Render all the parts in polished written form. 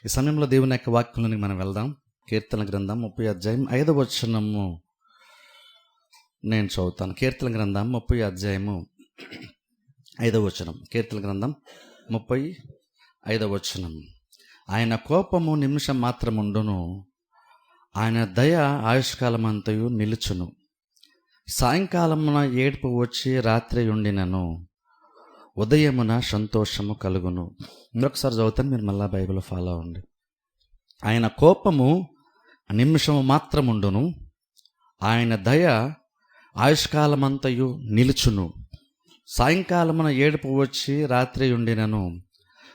ఈ సమయంలో దేవుని యొక్క వాక్యంలోనికి మనం వెళ్దాం. కీర్తన గ్రంథం 30 అధ్యాయం 5వ వచనము నేను చదువుతాను. కీర్తన గ్రంథం 30 అధ్యాయము 5వ వచనం. కీర్తన గ్రంథం 35వ వచనం. ఆయన కోపము నిమిషం మాత్రముండును, ఆయన దయ ఆయుష్కాలమంతయు నిలుచును. సాయంకాలమున ఏడుపు వచ్చి రాత్రి ఉండినను, ఉదయమున సంతోషము కలుగును. ఇంకొకసారి చదువుతాను, మీరు మళ్ళా బైబిల్ ఫాలో అవ్వండి. ఆయన కోపము నిమిషము మాత్రముండును, ఆయన దయ ఆయుష్కాలమంతయు నిలుచును. సాయంకాలమున ఏడుపు వచ్చి రాత్రి ఉండినను,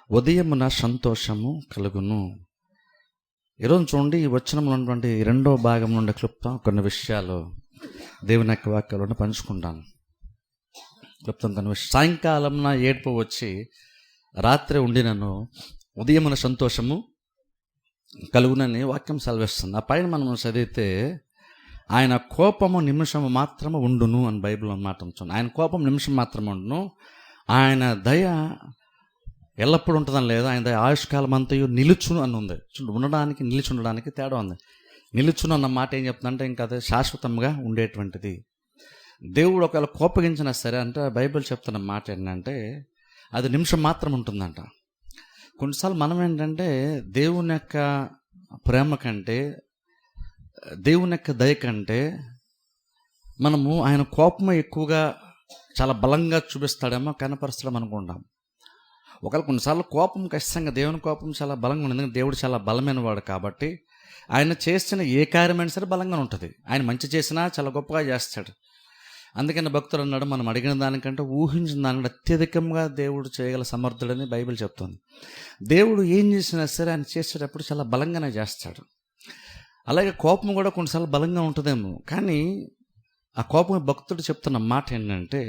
ఉదయమున సంతోషము కలుగును. ఈరోజు చూడండి, ఈ వచనంలో ఉన్నటువంటి రెండో భాగం నుండి క్లుప్తం కొన్ని విషయాలు దేవుని యొక్క వాక్యాలను పంచుకుంటాను. క్లుప్తం కొన్ని విషయాలు. సాయంకాలమున ఏడుపు వచ్చి రాత్రి ఉండినను, ఉదయమున సంతోషము కలుగునని వాక్యం సెలవిస్తుంది. ఆ పైన మనం చదివితే ఆయన కోపము నిమిషము మాత్రము ఉండును అని బైబిల్ మాట ఉంచుంది. ఆయన కోపం నిమిషం మాత్రమే ఉండును, ఆయన దయ ఎల్లప్పుడూ ఉంటుందని లేదు, ఆయన దయ ఆయుష్కాలం అంతయు నిలుచును అని ఉంది. ఉండడానికి నిలిచి ఉండడానికి తేడా ఉంది. నిలుచును అన్న మాట ఏం చెప్తుందంటే ఇంకా అదే శాశ్వతంగా ఉండేటువంటిది. దేవుడు ఒకవేళ కోపగించినా సరే అంటే బైబిల్ చెప్తున్న మాట ఏంటంటే అది నిమిషం మాత్రం ఉంటుందంట. కొన్నిసార్లు మనం ఏంటంటే దేవుని యొక్క ప్రేమ కంటే, దేవుని యొక్క దయ కంటే మనము ఆయన కోపం ఎక్కువగా చాలా బలంగా చూపిస్తాడేమో కనపరుస్తాడేమో అనుకుంటాం. ఒకవేళ కొన్నిసార్లు కోపం ఖచ్చితంగా దేవుని కోపం చాలా బలంగా ఉంటుంది. ఎందుకంటే దేవుడు చాలా బలమైన వాడు కాబట్టి ఆయన చేసిన ఏ కార్యమైనా సరే బలంగా ఉంటుంది. ఆయన మంచి చేసినా చాలా గొప్పగా చేస్తాడు. అందుకని భక్తులు అన్నాడు, మనం అడిగిన దానికంటే ఊహించిన దానికంటే అత్యధికంగా దేవుడు చేయగల సమర్థుడని బైబిల్ చెప్తుంది. దేవుడు ఏం చేసినా సరే ఆయన చేసేటప్పుడు చాలా బలంగానే చేస్తాడు. అలాగే కోపం కూడా కొన్నిసార్లు బలంగా ఉంటుందేమో, కానీ ఆ కోపం భక్తుడు చెప్తున్న మాట ఏంటంటే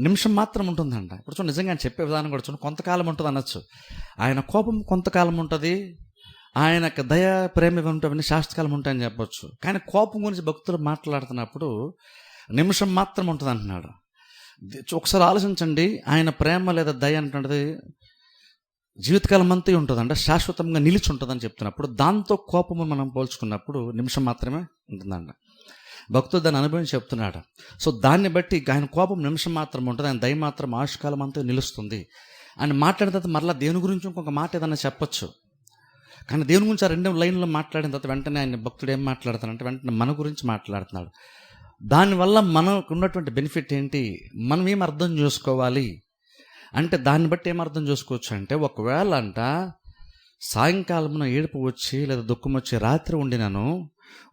నిమిషం మాత్రం ఉంటుందంట. ఇప్పుడు చూడండి, నిజంగా ఆయన చెప్పే విధానం కూడా చూడండి, కొంతకాలం ఉంటుంది అనొచ్చు. ఆయన కోపం కొంతకాలం ఉంటుంది, ఆయన దయ ప్రేమ ఉంటాయని శాశ్వతకాలం ఉంటాయని చెప్పొచ్చు. కానీ కోపం గురించి భక్తులు మాట్లాడుతున్నప్పుడు నిమిషం మాత్రం ఉంటుంది అంటున్నాడు. ఒకసారి ఆలోచించండి, ఆయన ప్రేమ లేదా దయ అంటున్నది జీవితకాలం అంతా ఉంటుందంట, శాశ్వతంగా నిలిచి ఉంటుందని చెప్తున్నప్పుడు దాంతో కోపము మనం పోల్చుకున్నప్పుడు నిమిషం మాత్రమే ఉంటుందంట. భక్తుడు దాన్ని అనుభవించి చెప్తున్నాడు. సో దాన్ని బట్టి ఆయన కోపం నిమిషం మాత్రం ఉంటుంది, ఆయన దయ మాత్రం ఆయుష్కాలం అంతా నిలుస్తుంది అని మాట్లాడిన తర్వాత మరలా దేవుని గురించి ఇంకొక మాట ఏదన్నా చెప్పొచ్చు. కానీ దేవుని గురించి ఆ 2 లైన్లో మాట్లాడిన తర్వాత వెంటనే ఆయన భక్తుడు ఏం మాట్లాడుతాడంటే వెంటనే మన గురించి మాట్లాడుతున్నాడు. దానివల్ల మనకు ఉన్నటువంటి బెనిఫిట్ ఏంటి, మనం ఏం అర్థం చేసుకోవాలి అంటే దాన్ని బట్టి ఏం అర్థం చేసుకోవచ్చు అంటే, ఒకవేళ అంట సాయంకాలమున ఏడుపు వచ్చి లేదా దుఃఖం వచ్చి రాత్రి ఉండినను,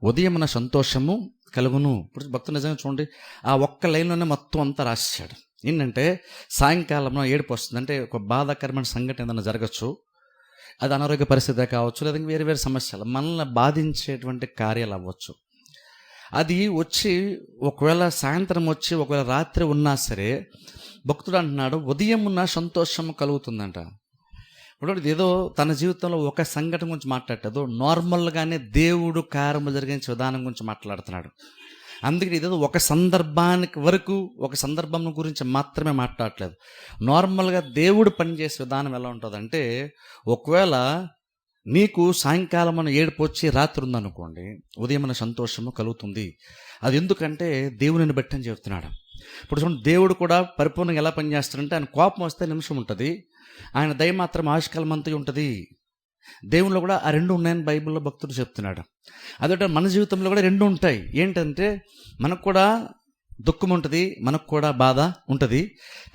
ఉదయమున సంతోషము కలుగును. ఇప్పుడు భక్తులు నిజంగా చూడండి, ఆ ఒక్క లైన్లోనే మొత్తం అంతా రాశాడు. ఏంటంటే సాయంకాలంలో ఏడుపు వస్తుంది అంటే ఒక బాధాకరమైన సంఘటన ఏదైనా జరగచ్చు. అది అనారోగ్య పరిస్థితే కావచ్చు, లేదా వేరే వేరే సమస్యలు మనల్ని బాధించేటువంటి కార్యాలు అవ్వచ్చు. అది వచ్చి ఒకవేళ సాయంత్రం వచ్చి ఒకవేళ రాత్రి ఉన్నా సరే భక్తుడు అంటున్నాడు ఉదయమున సంతోషం కలుగుతుందంట. ఇప్పుడు ఏదో తన జీవితంలో ఒక సంఘటన గురించి మాట్లాడలేదు, నార్మల్గానే దేవుడు కార్యము జరిగించే విధానం గురించి మాట్లాడుతున్నాడు. అందుకని ఇదేదో ఒక సందర్భానికి వరకు ఒక సందర్భం గురించి మాత్రమే మాట్లాడట్లేదు. నార్మల్గా దేవుడు పనిచేసే విధానం ఎలా ఉంటుందంటే, ఒకవేళ నీకు సాయంకాలం ఏడుపు వచ్చి రాత్రి ఉందనుకోండి, ఉదయమైన సంతోషము కలుగుతుంది. అది ఎందుకంటే దేవుని బట్టి అని చెప్తున్నాడు. ఇప్పుడు చూడండి, దేవుడు కూడా పరిపూర్ణంగా ఎలా పనిచేస్తాడంటే ఆయన కోపం వస్తే నిమిషం ఉంటుంది, ఆయన దయ మాత్రం ఆయుష్కాలం అంతా ఉంటుంది. దేవుళ్ళు కూడా ఆ 2 ఉన్నాయని బైబిల్లో భక్తుడు చెప్తున్నాడు. అదే మన జీవితంలో కూడా 2 ఉంటాయి. ఏంటంటే మనకు కూడా దుఃఖం ఉంటుంది, మనకు కూడా బాధ ఉంటుంది.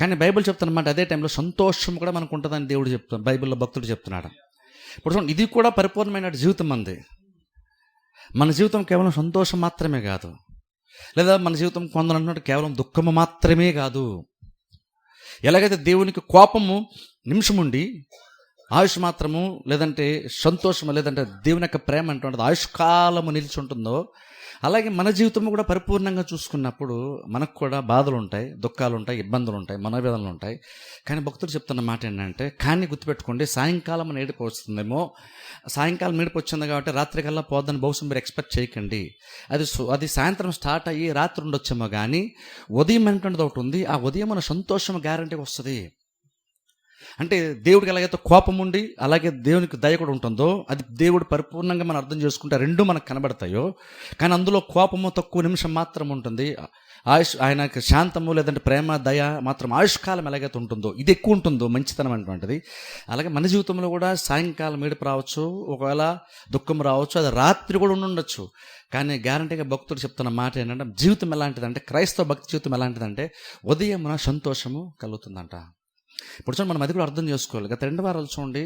కానీ బైబిల్ చెప్తున్నమాట అదే టైంలో సంతోషం కూడా మనకు ఉంటుందని దేవుడు చెప్తున్నాడు, బైబిల్లో భక్తుడు చెప్తున్నాడు. ఇప్పుడు ఇది కూడా పరిపూర్ణమైన జీవితం అంది. మన జీవితం కేవలం సంతోషం మాత్రమే కాదు, లేదా మన జీవితం కొందరు అన్నట్టు కేవలం దుఃఖము మాత్రమే కాదు. ఎలాగైతే దేవునికి కోపము నిమిషం ఉండి ఆయుష్ మాత్రము లేదంటే సంతోషము లేదంటే దేవుని యొక్క ప్రేమ అంటున్నది ఆయుష్కాలము నిలిచి ఉంటుందో, అలాగే మన జీవితం కూడా పరిపూర్ణంగా చూసుకున్నప్పుడు మనకు కూడా బాధలు ఉంటాయి, దుఃఖాలు ఉంటాయి, ఇబ్బందులు ఉంటాయి, మనోవేదనలు ఉంటాయి. కానీ భక్తుడు చెప్తున్న మాట ఏంటంటే, కానీ గుర్తుపెట్టుకోండి, సాయంకాలం ఏడుపు వస్తుందేమో, సాయంకాలం ఏడుపు వచ్చింది కాబట్టి రాత్రి కల్లా పోద్దని బహుశా మీరు ఎక్స్పెక్ట్ చేయకండి. అది సాయంత్రం స్టార్ట్ అయ్యి రాత్రి ఉండొచ్చేమో, కానీ ఉదయం అనేటువంటిది ఒకటి ఉంది. ఆ ఉదయం మన సంతోషం గ్యారంటీగా వస్తుంది. అంటే దేవుడికి ఎలాగైతే కోపం ఉండి అలాగే దేవునికి దయ కూడా ఉంటుందో, అది దేవుడు పరిపూర్ణంగా మనం అర్థం చేసుకుంటే రెండు మనకు కనబడతాయో, కానీ అందులో కోపము తక్కువ నిమిషం మాత్రం ఉంటుంది. ఆయనకి శాంతము లేదంటే ప్రేమ దయ మాత్రం ఆయుష్కాలం ఎలాగైతే ఉంటుందో, ఇది ఎక్కువ ఉంటుందో మంచితనం అనేటువంటిది. అలాగే మన జీవితంలో కూడా సాయంకాలం ఏడుపు రావచ్చు, ఒకవేళ దుఃఖం రావచ్చు, అది రాత్రి కూడా ఉండొచ్చు. కానీ గ్యారంటీగా భక్తుడు చెప్తున్న మాట ఏంటంటే, జీవితం ఎలాంటిదంటే, క్రైస్తవ భక్తి జీవితం ఎలాంటిదంటే ఉదయం సంతోషము కలుగుతుందంట. ఇప్పుడు చూడండి, మనం అది కూడా అర్థం చేసుకోవాలి. గత 2 వారాలు చూడండి,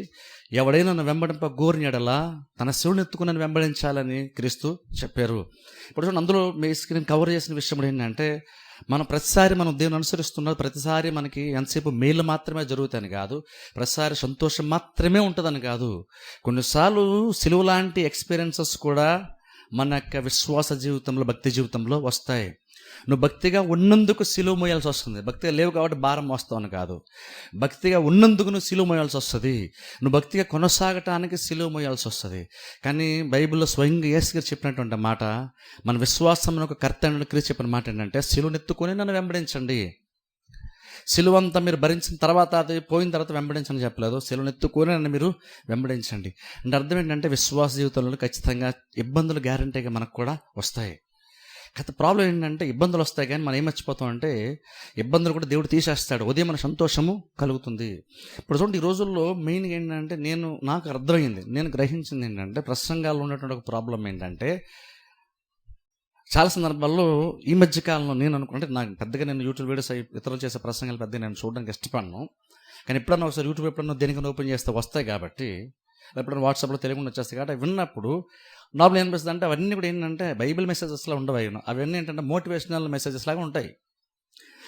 ఎవడైనా నన్ను వెంబడింప గోరిని ఎడలా తన శివుని ఎత్తుకుని నన్ను వెంబడించాలని క్రీస్తు చెప్పారు. ఇప్పుడు చూడండి, అందులో మీ స్క్రీన్ కవర్ చేసిన విషయం ఏంటంటే, ప్రతిసారి మనం దేవుని అనుసరిస్తున్నది ప్రతిసారి మనకి ఎంతసేపు మేలు మాత్రమే జరుగుతాయని కాదు, ప్రతిసారి సంతోషం మాత్రమే ఉంటుందని కాదు. కొన్నిసార్లు సిలువ లాంటి ఎక్స్పీరియన్సెస్ కూడా మన యొక్క విశ్వాస జీవితంలో, భక్తి జీవితంలో వస్తాయి. నువ్వు భక్తిగా ఉన్నందుకు సిలువ మోయాల్సి వస్తుంది. భక్తిగా లేవు కాబట్టి భారం మోస్తావని కాదు, భక్తిగా ఉన్నందుకు నువ్వు సిలువ మోయాల్సి వస్తుంది. నువ్వు భక్తిగా కొనసాగటానికి సిలువ మోయాల్సి వస్తుంది. కానీ బైబిల్లో స్వయంగా యేసు గారు చెప్పినటువంటి మాట, మన విశ్వాసం ఒక కర్త క్రీస్తు చెప్పిన మాట ఏంటంటే, సిలువనెత్తుకొని నన్ను వెంబడించండి. సిలువంతా మీరు భరించిన తర్వాత, అది పోయిన తర్వాత వెంబడించని చెప్పలేదు, సిలువనెత్తుకొని నన్ను మీరు వెంబడించండి. అంటే అర్థం ఏంటంటే, విశ్వాస జీవితంలో ఖచ్చితంగా ఇబ్బందులు గ్యారంటీగా మనకు కూడా వస్తాయి. గత ప్రాబ్లం ఏంటంటే, ఇబ్బందులు వస్తాయి కానీ మనం ఏం మర్చిపోతాం అంటే, ఇబ్బందులు కూడా దేవుడు తీసేస్తాడు, ఉదయం మన సంతోషము కలుగుతుంది. ఇప్పుడు చూడండి, ఈ రోజుల్లో మెయిన్గా ఏంటంటే, నాకు అర్థమైంది, నేను గ్రహించింది ఏంటంటే, ప్రసంగాల్లో ఉన్నటువంటి ఒక ప్రాబ్లం ఏంటంటే, చాలా సందర్భాల్లో ఈ మధ్యకాలంలో నేను అనుకుంటే, నాకు పెద్దగా నేను యూట్యూబ్ వీడియోస్ ఇతరులు చేసే ప్రసంగాలు పెద్దగా నేను చూడడానికి ఇష్టపడను. కానీ ఎప్పుడన్నా ఒకసారి యూట్యూబ్ ఎప్పుడన్నా దేనికైనా ఓపెన్ చేస్తే వస్తాయి కాబట్టి, ఎప్పుడైనా వాట్సాప్లో తెలియకుండా వచ్చేస్తాయి కాబట్టి, విన్నప్పుడు నార్మల్ ఏమనిపిస్తుంది అంటే, అవన్నీ కూడా ఏంటంటే బైబిల్ మెసేజెస్లా ఉండవు. అవన్నీ ఏంటంటే మోటివేషనల్ మెసేజెస్ లాగా ఉంటాయి.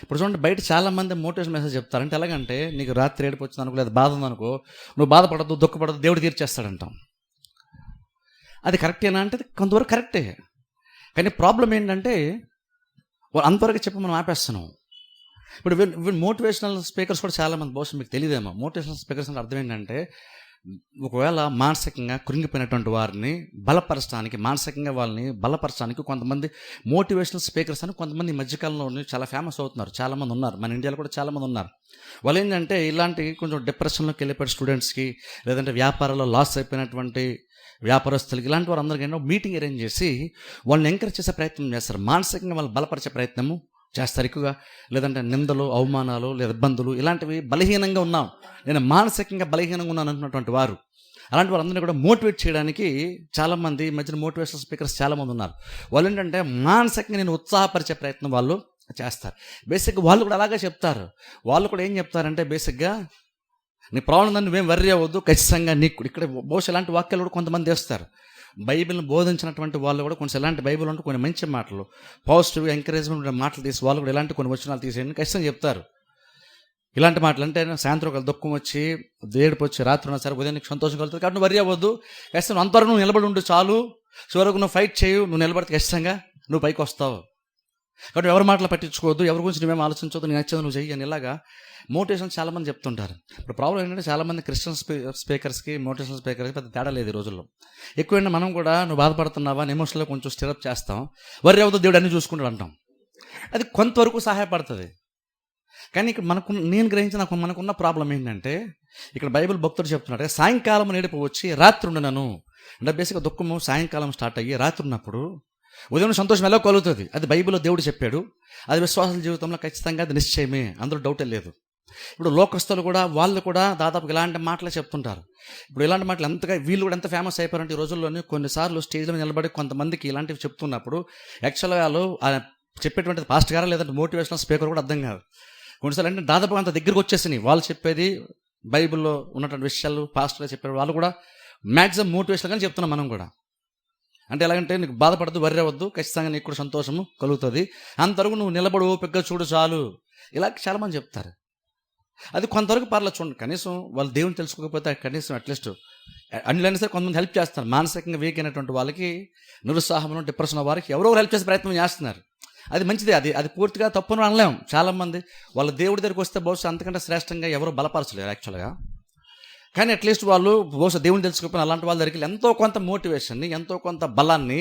ఇప్పుడు చూడండి, బయట చాలామంది మోటివేషన్ మెసేజ్ చెప్తారు. అంటే ఎలాగంటే, నీకు రాత్రి ఏడుపు వచ్చింది అనుకో, లేదా బాధ ఉందనుకో, నువ్వు బాధపడద్దు, దుఃఖపడద్దు, దేవుడు తీర్చేస్తాడంటాం. అది కరెక్టేనా అంటే కొంతవరకు కరెక్టే. కానీ ప్రాబ్లం ఏంటంటే, అంతవరకు చెప్పి మనం ఆపేస్తున్నాం. ఇప్పుడు మోటివేషనల్ స్పీకర్స్ కూడా చాలామంది, బహుశా మీకు తెలియదేమో, మోటివేషనల్ స్పీకర్స్ అంటే అర్థం ఏంటంటే, ఒకవేళ మానసికంగా కృంగిపోయినటువంటి వారిని బలపరచడానికి, మానసికంగా వాళ్ళని బలపరచడానికి కొంతమంది మోటివేషనల్ స్పీకర్స్ అని కొంతమంది ఈ మధ్యకాలంలో చాలా ఫేమస్ అవుతున్నారు. చాలామంది ఉన్నారు, మన ఇండియాలో కూడా చాలామంది ఉన్నారు. వాళ్ళు ఏంటంటే, ఇలాంటి కొంచెం డిప్రెషన్లోకి వెళ్ళిపోయిన స్టూడెంట్స్కి, లేదంటే వ్యాపారాల్లో లాస్ అయిపోయినటువంటి వ్యాపారస్తులకి, ఇలాంటి వారు అందరికీ మీటింగ్ అరేంజ్ చేసి వాళ్ళని ఎంకరేజ్ చేసే ప్రయత్నం చేస్తారు, మానసికంగా వాళ్ళు బలపరిచే ప్రయత్నము చేస్తారు ఎక్కువగా. లేదంటే నిందలు, అవమానాలు లేదా ఇబ్బందులు ఇలాంటివి, బలహీనంగా ఉన్నాం, నేను మానసికంగా బలహీనంగా ఉన్నాను అంటున్నటువంటి వారు, అలాంటి వాళ్ళందరినీ కూడా మోటివేట్ చేయడానికి చాలామంది ఈ మధ్యన మోటివేషనల్ స్పీకర్స్ చాలామంది ఉన్నారు. వాళ్ళు ఏంటంటే మానసికంగా నేను ఉత్సాహపరిచే ప్రయత్నం వాళ్ళు చేస్తారు. బేసిక్గా వాళ్ళు కూడా అలాగే చెప్తారు. వాళ్ళు కూడా ఏం చెప్తారంటే, బేసిక్గా నీ ప్రాబ్లం దాన్ని నువ్వేం వర్రీ అవ్వద్దు, ఖచ్చితంగా నీకు ఇక్కడ బహుశా ఇలాంటి వాక్యాలు కూడా కొంతమంది వేస్తారు. బైబిల్ని బోధించినటువంటి వాళ్ళు కూడా కొంచెం ఎలాంటి బైబిల్ ఉంటే కొన్ని మంచి మాటలు, పాజిటివ్ ఎంకరేజ్మెంట్ మాటలు తీసి వాళ్ళు కూడా ఇలాంటి కొన్ని వచనాలు తీసేయండి ఖచ్చితంగా చెప్తారు. ఇలాంటి మాటలు అంటే, సాయంత్రం ఒక దుఃఖం వచ్చి, ఏడుపు వచ్చి, రాత్రి ఉన్నా సరే ఉదయం నీకు సంతోషం కలుగుతుంది కాబట్టి నువ్వు వర్రీ అవ్వద్దు, ఖచ్చితంగా అంతవరకు నువ్వు నిలబడి ఉండు చాలు, చివరకు నువ్వు ఫైట్ చేయు, నువ్వు నిలబడితే ఖచ్చితంగా నువ్వు పైకి వస్తావు. కాబట్టి ఎవరి మాటలు పట్టించుకోవద్దు, ఎవరి గురించి నువ్వేం ఆలోచించవద్దు, నేను నచ్చేది నువ్వు చెయ్యి అని ఇలాగా మోటివేషన్ చాలామంది చెప్తుంటారు. ఇప్పుడు ప్రాబ్లం ఏంటంటే, చాలామంది క్రిస్టియన్ స్పీకర్స్కి మోటివేషనల్ స్పీకర్స్కి పెద్ద తేడా లేదు ఈ రోజుల్లో. ఎక్కువైనా మనం కూడా నువ్వు బాధపడుతున్నావా అని ఎమోషనల్గా కొంచెం స్టిరప్ చేస్తాం, వర్రీ అవుతుంది దేవుడు అన్నీ చూసుకుంటాడు అంటాం. అది కొంతవరకు సహాయపడుతుంది. కానీ ఇక్కడ నేను గ్రహించిన మనకున్న ప్రాబ్లం ఏంటంటే, ఇక్కడ బైబిల్ భక్తుడు చెప్తున్నాడు, సాయంకాలం ఏడుపు వచ్చి రాత్రి ఉండనను. అంటే బేసిక్గా దుఃఖము సాయంకాలం స్టార్ట్ అయ్యి రాత్రి ఉన్నప్పుడు ఉదయం సంతోషం ఎలా కలుగుతుంది, అది బైబిల్లో దేవుడు చెప్పాడు. అది విశ్వాసాల జీవితంలో ఖచ్చితంగా అది నిశ్చయమే, అందులో డౌటే లేదు. ఇప్పుడు లోకస్తులు కూడా, వాళ్ళు కూడా దాదాపు ఇలాంటి మాటలే చెప్తుంటారు. ఇప్పుడు ఇలాంటి మాటలు ఎంతగా వీళ్ళు కూడా ఎంత ఫేమస్ అయిపోయారంటే, ఈ రోజుల్లోనే కొన్నిసార్లు స్టేజ్లో నిలబడి కొంతమందికి ఇలాంటివి చెప్తున్నప్పుడు యాక్చువల్గా వాళ్ళు చెప్పేటువంటిది పాస్ట్ గారా లేదంటే మోటివేషనల్ స్పీకర్ కూడా అర్థం కాదు. కొన్నిసార్లు అంటే దాదాపు అంత దగ్గరకు వచ్చేసినాయి, వాళ్ళు చెప్పేది బైబిల్లో ఉన్నటువంటి విషయాలు పాస్ట్గా చెప్పారు, వాళ్ళు కూడా మ్యాక్సిమం మోటివేషనల్ కానీ చెప్తున్నాం మనం కూడా. అంటే ఎలాగంటే, నీకు బాధపడద్దు, వర్రీ అవ్వద్దు, ఖచ్చితంగా నీకు కూడా సంతోషము కలుగుతుంది, అంతవరకు నువ్వు నిలబడు, ఓపికగా చూడు చాలు, ఇలా చాలామంది చెప్తారు. అది కొంతవరకు పర్లేదు చూడండి. కనీసం వాళ్ళు దేవుని తెలుసుకోకపోతే కనీసం అట్లీస్ట్ అన్నిలైనా సరే కొంతమంది హెల్ప్ చేస్తున్నారు. మానసికంగా వీక్ అయినటువంటి వాళ్ళకి, నిరుత్సాహంలో డిప్రెషన్ వారికి ఎవరో హెల్ప్ చేసే ప్రయత్నం చేస్తున్నారు. అది మంచిదే. అది పూర్తిగా తప్పును అనలేం. చాలామంది వాళ్ళ దేవుడి దగ్గరికి వస్తే బహుశా అంతకంటే శ్రేష్టంగా ఎవరు బలపరచలేరు యాక్చువల్గా. కానీ అట్లీస్ట్ వాళ్ళు బహుశా దేవుని తెలుసుకోకపోయినా అలాంటి వాళ్ళ దగ్గరికి ఎంతో కొంత మోటివేషన్ని, ఎంతో కొంత బలాన్ని,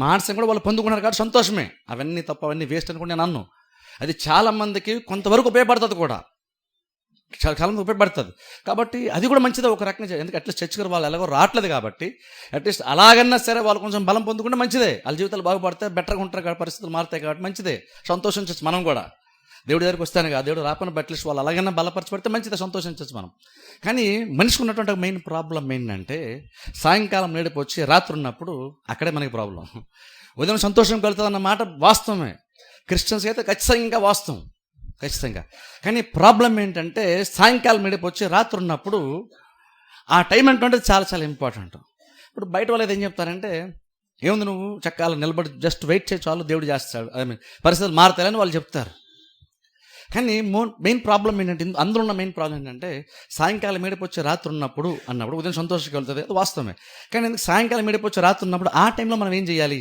మానసికంగా కూడా వాళ్ళు పొందుకున్నారు కాబట్టి సంతోషమే. అవన్నీ తప్ప, అవన్నీ వేస్ట్ అని కూడా నేను అన్ను. అది చాలామందికి కొంతవరకు ఉపయోగపడుతుంది కూడా, చాలా మంది ఉపయోగపడుతుంది. కాబట్టి అది కూడా మంచిదే ఒక రకంగా. ఎందుకంటే అట్లీస్ట్ చర్చకి వాళ్ళు ఎలాగో రావట్లేదు కాబట్టి అట్లీస్ట్ అలాగన్నా సరే వాళ్ళు కొంచెం బలం పొందుకుంటే మంచిదే. వాళ్ళ జీవితాలు బాగుపడితే బెటర్గా ఉంటారు కాబట్టి, పరిస్థితులు మారుతాయి కాబట్టి మంచిదే. సంతోషించవచ్చు మనం కూడా. దేవుడి దగ్గరికి వస్తాను కదా, దేవుడు రాపని అట్లీస్ట్ వాళ్ళు అలాగన్నా బలపరచబడితే మంచిదే, సంతోషించవచ్చు మనం. కానీ మనిషికి ఉన్నటువంటి మెయిన్ ప్రాబ్లం ఏంటంటే, సాయంకాలం నేడుపు వచ్చి రాత్రి ఉన్నప్పుడు అక్కడే మనకి ప్రాబ్లం. ఉదయం సంతోషం కలుగుతుంది అన్న మాట వాస్తవమే, క్రిస్టియన్స్కి అయితే ఖచ్చితంగా వాస్తవం, ఖచ్చితంగా. కానీ ప్రాబ్లం ఏంటంటే, సాయంకాలం మెడిపు వచ్చి రాత్రి ఉన్నప్పుడు ఆ టైం ఏంటంటే చాలా చాలా ఇంపార్టెంట్. ఇప్పుడు బయట వాళ్ళు ఏం చెప్తారంటే, ఏముంది నువ్వు చక్కగా నిలబడి జస్ట్ వెయిట్ చేయి చాలు, దేవుడు చేస్తాడు, పరిస్థితులు మారుతాయని వాళ్ళు చెప్తారు. కానీ మెయిన్ ప్రాబ్లం ఏంటంటే, అందులో ఉన్న మెయిన్ ప్రాబ్లం ఏంటంటే, సాయంకాలం మెడిపు వచ్చి రాత్రి ఉన్నప్పుడు అన్నప్పుడు ఉదయం సంతోషం కలుగుతుంది, అది వాస్తవమే. కానీ ఎందుకు సాయంకాలం మెడిపు వచ్చి రాత్రి ఉన్నప్పుడు ఆ టైంలో మనం ఏం చేయాలి?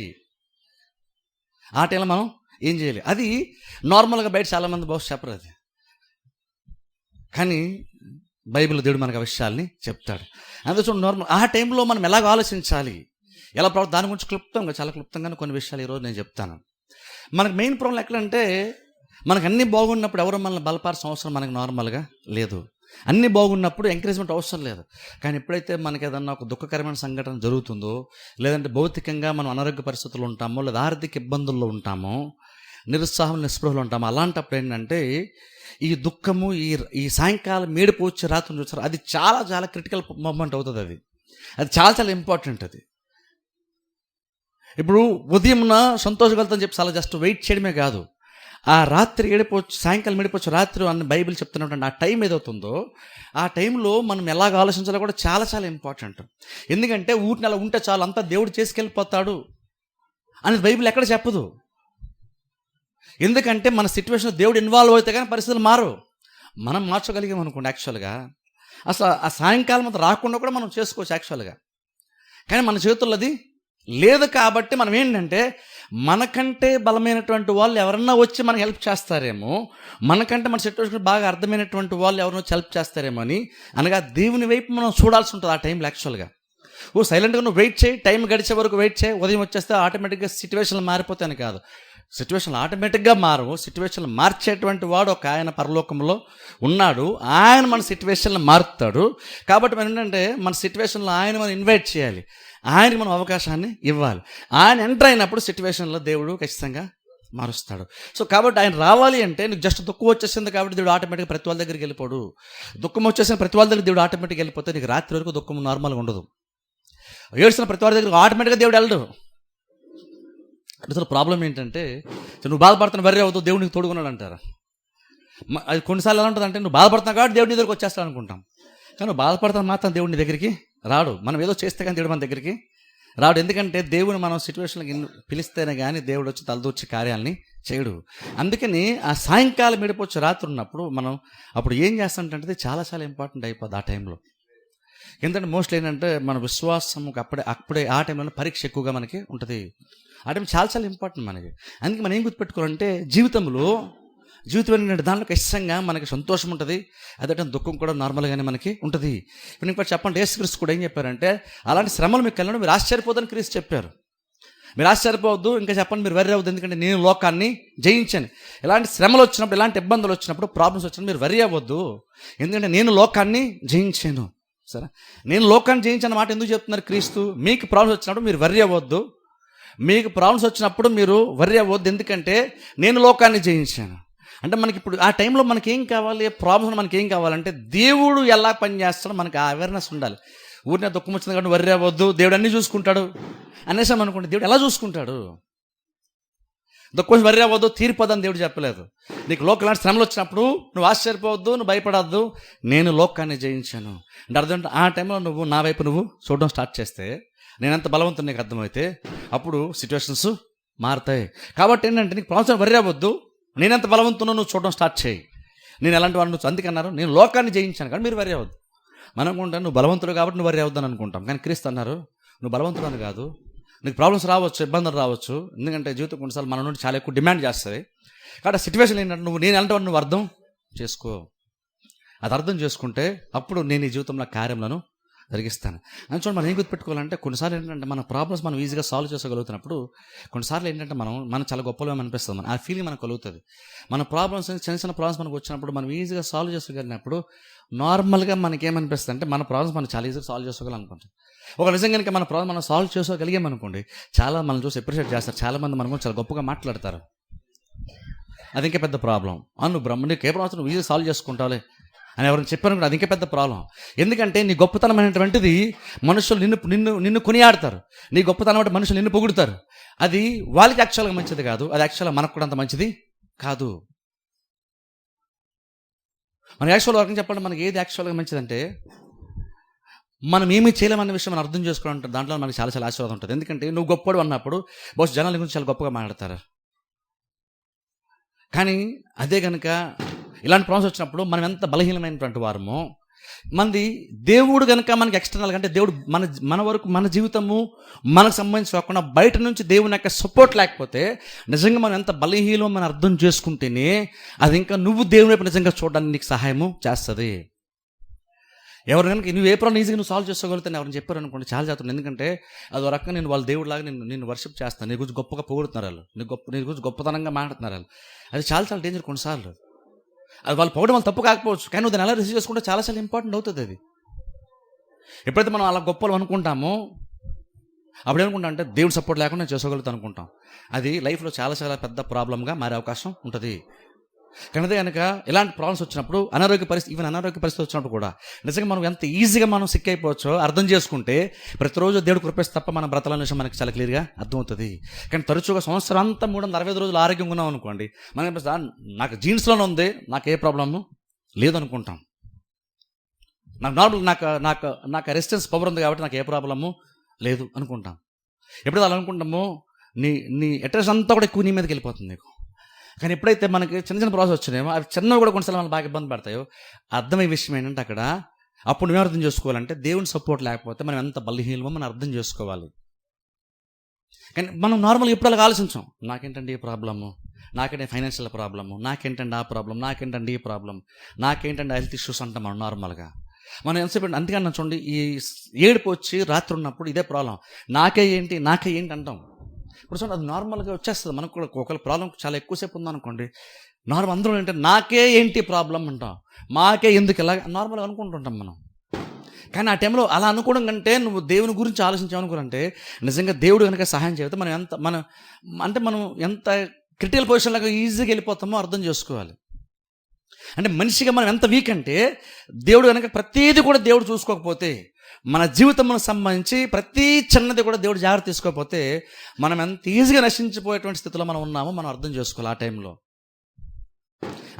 ఆ టైంలో మనం ఏం చేయాలి? అది నార్మల్గా బయట చాలామంది బహుశా చెప్పరు అది. కానీ బైబిల్ దేవుడు మనకు ఆ విషయాల్ని చెప్తాడు. అందుకే నార్మల్ ఆ టైంలో మనం ఎలాగ ఆలోచించాలి, ఎలా దాని గురించి చాలా క్లుప్తంగా కొన్ని విషయాలు ఈరోజు నేను చెప్తాను. మనకు మెయిన్ ప్రాబ్లం ఎక్కడంటే, మనకు అన్నీ బాగున్నప్పుడు ఎవరు మనల్ని బలపరచడం అవసరం మనకు నార్మల్గా లేదు. అన్నీ బాగున్నప్పుడు ఎంకరేజ్మెంట్ అవసరం లేదు. కానీ ఎప్పుడైతే మనకి ఏదన్నా ఒక దుఃఖకరమైన సంఘటన జరుగుతుందో, లేదంటే భౌతికంగా మనం అనారోగ్య పరిస్థితులు ఉంటామో, లేదా ఆర్థిక ఇబ్బందుల్లో ఉంటామో, నిరుత్సాహం నిస్పృహలు ఉంటాము, అలాంటప్పుడు ఏంటంటే ఈ దుఃఖము, ఈ సాయంకాలం మేడిపు వచ్చి రాత్రి చూస్తారు, అది చాలా చాలా క్రిటికల్ మూమెంట్ అవుతుంది. అది చాలా చాలా ఇంపార్టెంట్. అది ఇప్పుడు ఉదయంన సంతోషగలుగుతామని చెప్పి చాలా జస్ట్ వెయిట్ చేయడమే కాదు, ఆ రాత్రి ఏడిపోవచ్చు, సాయంకాలం ఏడిపోవచ్చు రాత్రి అని బైబిల్ చెప్తున్నటువంటి ఆ టైం ఏదవుతుందో, ఆ టైంలో మనం ఎలాగ ఆలోచించాలో కూడా చాలా చాలా ఇంపార్టెంట్. ఎందుకంటే ఊరిని అలా ఉంటే చాలు, అంతా దేవుడు చేసుకెళ్ళిపోతాడు అనేది బైబిల్ ఎక్కడ చెప్పదు. ఎందుకంటే మన సిచ్యువేషన్ దేవుడు ఇన్వాల్వ్ అయితే కానీ పరిస్థితులు మారు. మనం మార్చగలిగాం అనుకోండి యాక్చువల్గా, అసలు ఆ సాయంకాలం అంతా రాకుండా కూడా మనం చేసుకోవచ్చు యాక్చువల్గా. కానీ మన చేతుల్లో అది లేదు కాబట్టి మనం ఏంటంటే, మనకంటే బలమైనటువంటి వాళ్ళు ఎవరన్నా వచ్చి మనకి హెల్ప్ చేస్తారేమో, మనకంటే మన సిచ్యువేషన్ బాగా అర్థమైనటువంటి వాళ్ళు ఎవరైనా వచ్చి హెల్ప్ చేస్తారేమో అని అనగా దేవుని వైపు మనం చూడాల్సి ఉంటుంది ఆ టైంలో యాక్చువల్గా. సైలెంట్గా నువ్వు వెయిట్ చేయి, టైం గడిచే వరకు వెయిట్ చేయి, ఉదయం వచ్చేస్తే ఆటోమేటిక్గా సిచ్యువేషన్లు మారిపోతాయని కాదు. సిచ్యువేషన్లు ఆటోమేటిక్గా మారవు. సిచ్యువేషన్లు మార్చేటువంటి వాడు ఒక ఆయన పరలోకంలో ఉన్నాడు, ఆయన మన సిచ్యువేషన్లు మారుతాడు. కాబట్టి మనం ఏంటంటే, మన సిచ్యువేషన్లో ఆయన మనం ఇన్వైట్ చేయాలి, ఆయనకి మనం అవకాశాన్ని ఇవ్వాలి. ఆయన ఎంటర్ అయినప్పుడు సిచ్యువేషన్లో దేవుడు ఖచ్చితంగా మారుస్తాడు. సో కాబట్టి ఆయన రావాలి అంటే, నీకు జస్ట్ దుఃఖం వచ్చేసింది కాబట్టి దేవుడు ఆటోమేటిక్గా ప్రతి వాళ్ళ దగ్గరికి వెళ్ళిపోడు. దుఃఖం వచ్చేసిన ప్రతి వాళ్ళ దగ్గర దేవుడు ఆటోమేటిక్గా వెళ్ళిపోతే నీకు రాత్రి వరకు దుఃఖం నార్మల్గా ఉండదు. ఏడ్చిన ప్రతి వాళ్ళ దగ్గర ఆటోమేటిక్గా దేవుడు వెళ్ళడు. అసలు ప్రాబ్లం ఏంటంటే, నువ్వు బాధపడుతున్న వర్రీ అవుతావు, దేవుడు నీకు తోడుకున్నాడు అంటారు. అది కొన్నిసార్లు ఎలా ఉంటుంది అంటే, నువ్వు బాధపడుతున్నావు కాబట్టి దేవుడి దగ్గరికి వచ్చేస్తాడు అనుకుంటాం. కానీ నువ్వు బాధపడుతున్న మాత్రం దేవుడి దగ్గరికి రాడు. మనం ఏదో చేస్తే కానీ దేవుడు మన దగ్గరికి రాడు. ఎందుకంటే దేవుడు మనం సిచ్యువేషన్కి పిలిస్తేనే కానీ దేవుడు వచ్చి తలదూర్చి కార్యాలని చేయడు. అందుకని ఆ సాయంకాలం ఏడిపోవచ్చు రాత్రి ఉన్నప్పుడు మనం అప్పుడు ఏం చేస్తుంటే చాలా చాలా ఇంపార్టెంట్ అయిపోద్ది ఆ టైంలో. ఎందుకంటే మోస్ట్లీ ఏంటంటే, మన విశ్వాసంకి అప్పుడే ఆ టైంలో పరీక్ష ఎక్కువగా మనకి ఉంటుంది. ఆ టైం చాలా చాలా ఇంపార్టెంట్ మనకి. అందుకే మనం ఏం గుర్తుపెట్టుకోవాలంటే, జీవితం ఏంటంటే దాంట్లో ఖచ్చితంగా మనకి సంతోషం ఉంటుంది, అదే దుఃఖం కూడా నార్మల్గానే మనకి ఉంటుంది. ఇప్పుడు ఇంకా చెప్పండి, యేసుక్రీస్తు కూడా ఏం చెప్పారంటే, అలాంటి శ్రమలు మీకు కలిగిన మీరు ఆశ్చర్యపోదని క్రీస్తు చెప్పారు. మీరు ఆశ్చర్యపోవద్దు, ఇంకా చెప్పండి మీరు వర్రీ అవ్వద్దు, ఎందుకంటే నేను లోకాన్ని జయించాను. ఇలాంటి శ్రమలు వచ్చినప్పుడు, ఇలాంటి ఇబ్బందులు వచ్చినప్పుడు, ప్రాబ్లమ్స్ వచ్చినప్పుడు మీరు వర్రీ అవ్వద్దు, ఎందుకంటే నేను లోకాన్ని జయించాను. సరే, నేను లోకాన్ని జయించిన మాట ఎందుకు చెప్తున్నారు క్రీస్తు? మీకు ప్రాబ్లమ్స్ వచ్చినప్పుడు మీరు వర్రీ అవ్వద్దు, మీకు ప్రాబ్లమ్స్ వచ్చినప్పుడు మీరు వర్రీ అవ్వద్దు, ఎందుకంటే నేను లోకాన్ని జయించాను. అంటే మనకి ఇప్పుడు ఆ టైంలో మనకి ఏం కావాలి, ప్రాబ్లమ్స్ మనకి ఏం కావాలంటే, దేవుడు ఎలా పనిచేస్తాడో మనకి ఆ అవేర్నెస్ ఉండాలి. ఊరినే దుఃఖం వచ్చింది కాబట్టి వర్రీ అవ్వద్దు, దేవుడు అన్నీ చూసుకుంటాడు అనేసాం అనుకోండి, దేవుడు ఎలా చూసుకుంటాడు? దుఃఖం వర్రీ అవ్వద్దు, తీరిపోదని దేవుడు చెప్పలేదు. నీకు లోకలాంటి శ్రమలు వచ్చినప్పుడు నువ్వు ఆశ్చర్యపోవద్దు, నువ్వు భయపడద్దు, నేను లోకాన్ని జయించాను అంటే అర్థం. ఆ టైంలో నువ్వు నా వైపు నువ్వు చూడడం స్టార్ట్ చేస్తే, నేనెంత బలవంతుని నీకు అర్థమైతే అప్పుడు సిచ్యువేషన్స్ మారుతాయి. కాబట్టి ఏంటంటే, నీకు ప్రాబ్లమ్స్ వర్రీ అవ్వద్దు, నేనెంత బలవంతునో నువ్వు చూడడం స్టార్ట్ చేయి. నేను ఎలాంటి వాడిని, అందుకే అన్నారు నేను లోకాన్ని జయించాను కానీ మీరు వరి అవ్వద్దు. మనం అనుకుంటాం నువ్వు బలవంతుడు కాబట్టి నువ్వు వరి అవుద్దని అనుకుంటాం, కానీ క్రీస్తు అన్నారు నువ్వు బలవంతుడు అని కాదు, నీకు ప్రాబ్లమ్స్ రావచ్చు, ఇబ్బందులు రావచ్చు, ఎందుకంటే జీవితం కొన్నిసార్లు మన నుండి చాలా ఎక్కువ డిమాండ్ చేస్తుంది. కాబట్టి సిచ్యువేషన్ ఏంటంటే నేను ఎలాంటి వాడిని నువ్వు అర్థం చేసుకో. అది అర్థం చేసుకుంటే అప్పుడు నేను ఈ జీవితంలో కార్యములను జరిగిస్తాను అని చూడండి. మనం ఏం గుర్తుపెట్టుకోవాలంటే కొన్నిసార్లు ఏంటంటే మన ప్రాబ్లమ్స్ మనం ఈజీగా సాల్వ్ చేసుకోగలుగుతున్నప్పుడు కొన్నిసార్లు ఏంటంటే మనం చాలా గొప్పగా అనిపిస్తుంది, ఆ ఫీలింగ్ మనకు కలుగుతుంది. మన ప్రాబ్లమ్స్ చిన్న చిన్న ప్రాబ్లమ్స్ మనకు వచ్చినప్పుడు మనం ఈజీగా సాల్వ్ చేసుకోగలిగినప్పుడు నార్మల్గా మనకేమనిపిస్తుంది అంటే మన ప్రాబ్లమ్స్ మనం చాలా ఈజీగా సాల్వ్ చేసుకోగలనుకుంటాం. ఒక నిజంగా కనుక మన ప్రాబ్లమ్ మనం సాల్వ్ చేసుకోగలిగామనుకోండి, చాలా మనం చూసి అప్రిషియేట్ చేస్తారు, చాలా మంది మనం చాలా గొప్పగా మాట్లాడతారు. అది ఇంకా పెద్ద ప్రాబ్లం. నువ్వు నీకు ఏ ప్రాబ్లమ్స్ నువ్వు ఈజీగా సాల్వ్ చేసుకుంటావులే అని ఎవరైనా చెప్పాను కూడా అది ఇంకా పెద్ద ప్రాబ్లం. ఎందుకంటే నీ గొప్పతనం అనేటువంటిది మనుషులు నిన్ను కొనియాడతారు, నీ గొప్పతనం అంటే మనుషులు నిన్ను పొగుడుతారు. అది వాళ్ళకి యాక్చువల్గా మంచిది కాదు, అది యాక్చువల్గా మనకు కూడా అంత మంచిది కాదు. మన యాక్చువల్ వర్గం చెప్పండి, మనకి ఏది యాక్చువల్గా మంచిదంటే మనం ఏమీ చేయలేమన్న విషయం మనం అర్థం చేసుకోవడం, దాంట్లో మనకి చాలా చాలా ఆశీర్వాదం ఉంటుంది. ఎందుకంటే నువ్వు గొప్పడు అన్నప్పుడు బహుశా జనాల గురించి చాలా గొప్పగా మాట్లాడతారు. కానీ అదే కనుక ఇలాంటి ప్రాబ్లమ్స్ వచ్చినప్పుడు మనం ఎంత బలహీనమైనటువంటి వారమో, మనది దేవుడు కనుక మనకి ఎక్స్టర్నల్గా అంటే దేవుడు మన వరకు మన జీవితము మనకు సంబంధించి కాకుండా బయట నుంచి దేవుని యొక్క సపోర్ట్ లేకపోతే నిజంగా మనం ఎంత బలహీనం మనం అర్థం చేసుకుంటేనే అది ఇంకా నువ్వు దేవుని వైపు నిజంగా చూడడానికి నీకు సహాయము చేస్తుంది. ఎవరు కనుక నువ్వు ఏ ప్రాబ్లం ఈజీగా నువ్వు సాల్వ్ చేసుకోగలుగుతాను ఎవరైనా చెప్పారు అనుకోండి, చాలా చేస్తాను. ఎందుకంటే అది ఒక రకంగా నేను వాళ్ళ దేవుడిలాగా నేను వర్షిప్ చేస్తాను, నీ గురించి గొప్పగా పొగుడుతున్నారు వాళ్ళు, నీ గురించి గొప్పతనంగా మాట్లాడుతున్నారు వాళ్ళు. అది చాలా చాలా డేంజర్ కొన్నిసార్లు. అది వాళ్ళు పొగడం వాళ్ళు తప్పు కాకపోవచ్చు, కానీ నువ్వు దాన్ని ఎలా రిసీవ్ చేసుకుంటే చాలా చాలా ఇంపార్టెంట్ అవుతుంది. అది ఎప్పుడైతే మనం అలా గొప్పలు అనుకుంటామో అప్పుడు ఏమనుకుంటాం అంటే దేవుడు సపోర్ట్ లేకుండా నేను చేసుకోగలుగుతాను అనుకుంటాం. అది లైఫ్లో చాలా చాలా పెద్ద ప్రాబ్లంగా మారే అవకాశం ఉంటుంది. కానీ అదే కనుక ఇలాంటి ప్రాబ్లమ్స్ వచ్చినప్పుడు అనారోగ్య పరిస్థితి వచ్చినప్పుడు కూడా నిజంగా మనం ఎంత ఈజీగా మనం సిక్ అయిపోవచ్చో అర్థం చేసుకుంటే ప్రతిరోజు దేవుడు కృపేస్తే తప్ప మనం బ్రతకాలనే విషయం మనకి చాలా క్లియర్గా అర్థమవుతుంది. కానీ తరచుగా సంవత్సరం అంతా 365 రోజులు ఆరోగ్యంగా ఉన్నాం అనుకోండి, మనం నాకు జీన్స్లోనే ఉంది, నాకు ఏ ప్రాబ్లము లేదనుకుంటాం. నాకు నార్మల్ నాకు రెసిస్టెన్స్ పవర్ ఉంది కాబట్టి నాకు ఏ ప్రాబ్లము లేదు అనుకుంటాం. ఎప్పుడైతే అలా అనుకుంటామో నీ అటెన్షన్ అంతా కూడా ఎక్కువ నీ మీదకి వెళ్ళిపోతుంది నీకు. కానీ ఎప్పుడైతే మనకి చిన్న చిన్న ప్రాసెస్ వచ్చినాయో అవి చిన్నవి కూడా కొన్నిసార్లు మనకు బాగా ఇబ్బంది పడతాయో అర్థమయ్యే విషయం ఏంటంటే అక్కడ అప్పుడు మేము అర్థం చేసుకోవాలంటే దేవుని సపోర్ట్ లేకపోతే మనం ఎంత బలహీనమో మనం అర్థం చేసుకోవాలి. కానీ మనం నార్మల్గా ఎప్పుడు అలాగ ఆలోచించాం, నాకేంటండి ఈ ప్రాబ్లము, నాకేంటే ఫైనాన్షియల్ ప్రాబ్లము, నాకేంటండి ఆ ప్రాబ్లం, నాకేంటండి ఈ ప్రాబ్లం, నాకేంటండి హెల్త్ ఇష్యూస్ అంటాం మనం నార్మల్గా. మనం ఎంతసేపు అందుకని చూడండి, ఈ ఏడుపు వచ్చి రాత్రి ఉన్నప్పుడు ఇదే ప్రాబ్లం, నాకే ఏంటి అంటాం. ఇప్పుడు చూడండి అది నార్మల్గా వచ్చేస్తుంది మనకు కూడా. ఒకవేళ ప్రాబ్లం చాలా ఎక్కువసేపు ఉందనుకోండి, నార్మల్ అందరూ ఏంటంటే నాకే ఏంటి ప్రాబ్లం అంటాం, మాకే ఎందుకు ఇలా నార్మల్గా అనుకుంటుంటాం మనం. కానీ ఆ టైంలో అలా అనుకోవడం కంటే నువ్వు దేవుని గురించి ఆలోచించామనుకోవాలంటే నిజంగా దేవుడు కనుక సహాయం చేస్తే మనం ఎంత క్రిటికల్ పొజిషన్లాగా ఈజీగా వెళ్ళిపోతామో అర్థం చేసుకోవాలి. అంటే మనిషిగా మనం ఎంత వీక్ అంటే దేవుడు కనుక ప్రతిదీ కూడా దేవుడు చూసుకోకపోతే, మన జీవితంలో సంబంధించి ప్రతి చిన్నది కూడా దేవుడు జాగ్రత్త తీసుకోకపోతే మనం ఎంత ఈజీగా నశించిపోయేటువంటి స్థితిలో మనం ఉన్నామో మనం అర్థం చేసుకోవాలి. ఆ టైంలో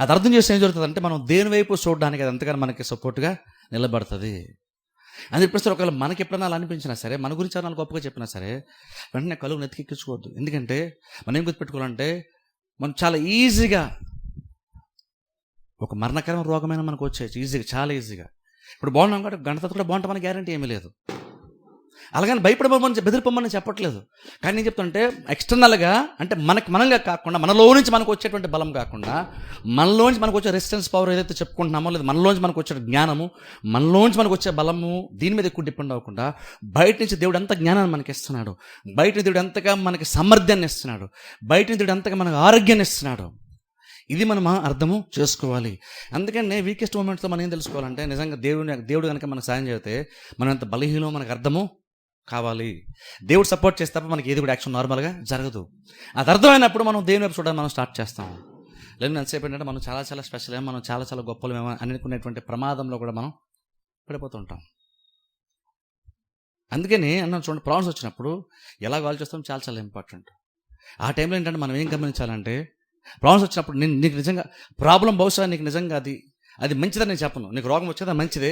అది అర్థం చేస్తే ఏం జరుగుతుందంటే మనం దేని వైపు చూడడానికి అది ఎంతగానో మనకి సపోర్ట్గా నిలబడుతుంది అని చెప్పేసి ఒకవేళ మనకి ఎప్పుడైనా అలా అనిపించినా సరే, మన గురించి అలా గొప్పగా చెప్పినా సరే వెంటనే కలుగు నెత్తికెక్కించుకోవద్దు. ఎందుకంటే మనం ఏం గుర్తుపెట్టుకోవాలంటే మనం చాలా ఈజీగా ఒక మరణకరమైన రోగమైన మనకు వచ్చేది ఈజీగా, చాలా ఈజీగా. ఇప్పుడు బాగున్నాం కాబట్టి గంట తర్వాత కూడా బాగుంటామని గ్యారంటీ ఏమీ లేదు. అలాగని భయపడమని బెదిరిపోమని చెప్పట్లేదు. కానీ నేను చెప్తుంటే ఎక్స్టర్నల్గా అంటే మనంగా కాకుండా మనలో నుంచి మనకు వచ్చేటువంటి బలం కాకుండా మనలోంచి మనకు వచ్చే రెసిస్టెన్స్ పవర్ ఏదైతే చెప్పుకుంటున్నామో, లేదా మనలోంచి మనకు వచ్చే జ్ఞానము, మనలోంచి మనకు వచ్చే బలము, దీని మీద ఎక్కువ డిపెండ్ అవ్వకుండా బయట నుంచి దేవుడు ఎంత జ్ఞానాన్ని మనకి ఇస్తున్నాడు, బయట నుంచి దేవుడు ఎంతగా మనకి సామర్థ్యాన్ని ఇస్తున్నాడు, బయట నుంచి దేవుడు ఎంతగా మనకు ఆరోగ్యాన్ని ఇస్తున్నాడు, ఇది మనం అర్థము చేసుకోవాలి. అందుకని వీకెస్ట్ మూమెంట్స్లో మనం ఏం తెలుసుకోవాలంటే నిజంగా దేవుడు కనుక మనకు సాయం చేస్తే మనం ఎంత బలహీనమో మనకు అర్థము కావాలి. దేవుడు సపోర్ట్ చేస్తే తప్ప మనకి ఏది కూడా యాక్షన్ నార్మల్గా జరగదు. అది అర్థమైనప్పుడు మనం దేవుని వైపు చూడడానికి మనం స్టార్ట్ చేస్తాం. లేదు ఎంతసేపు ఏంటంటే మనం చాలా చాలా స్పెషల్ ఏమో, మనం చాలా చాలా గొప్పలేమో అనుకునేటువంటి ప్రమాదంలో కూడా మనం పడిపోతుంటాం. అందుకని అన్న చూడండి, ప్రాబ్లమ్స్ వచ్చినప్పుడు ఎలా ఆలోచిస్తాం చాలా చాలా ఇంపార్టెంట్. ఆ టైంలో ఏంటంటే మనం ఏం గమనించాలంటే ప్రాబ్లమ్స్ వచ్చినప్పుడు నీకు నిజంగా ప్రాబ్లం బహుశా నీకు నిజంగా అది మంచిదని నేను చెప్పను. నీకు రోగం వచ్చేదా మంచిదే,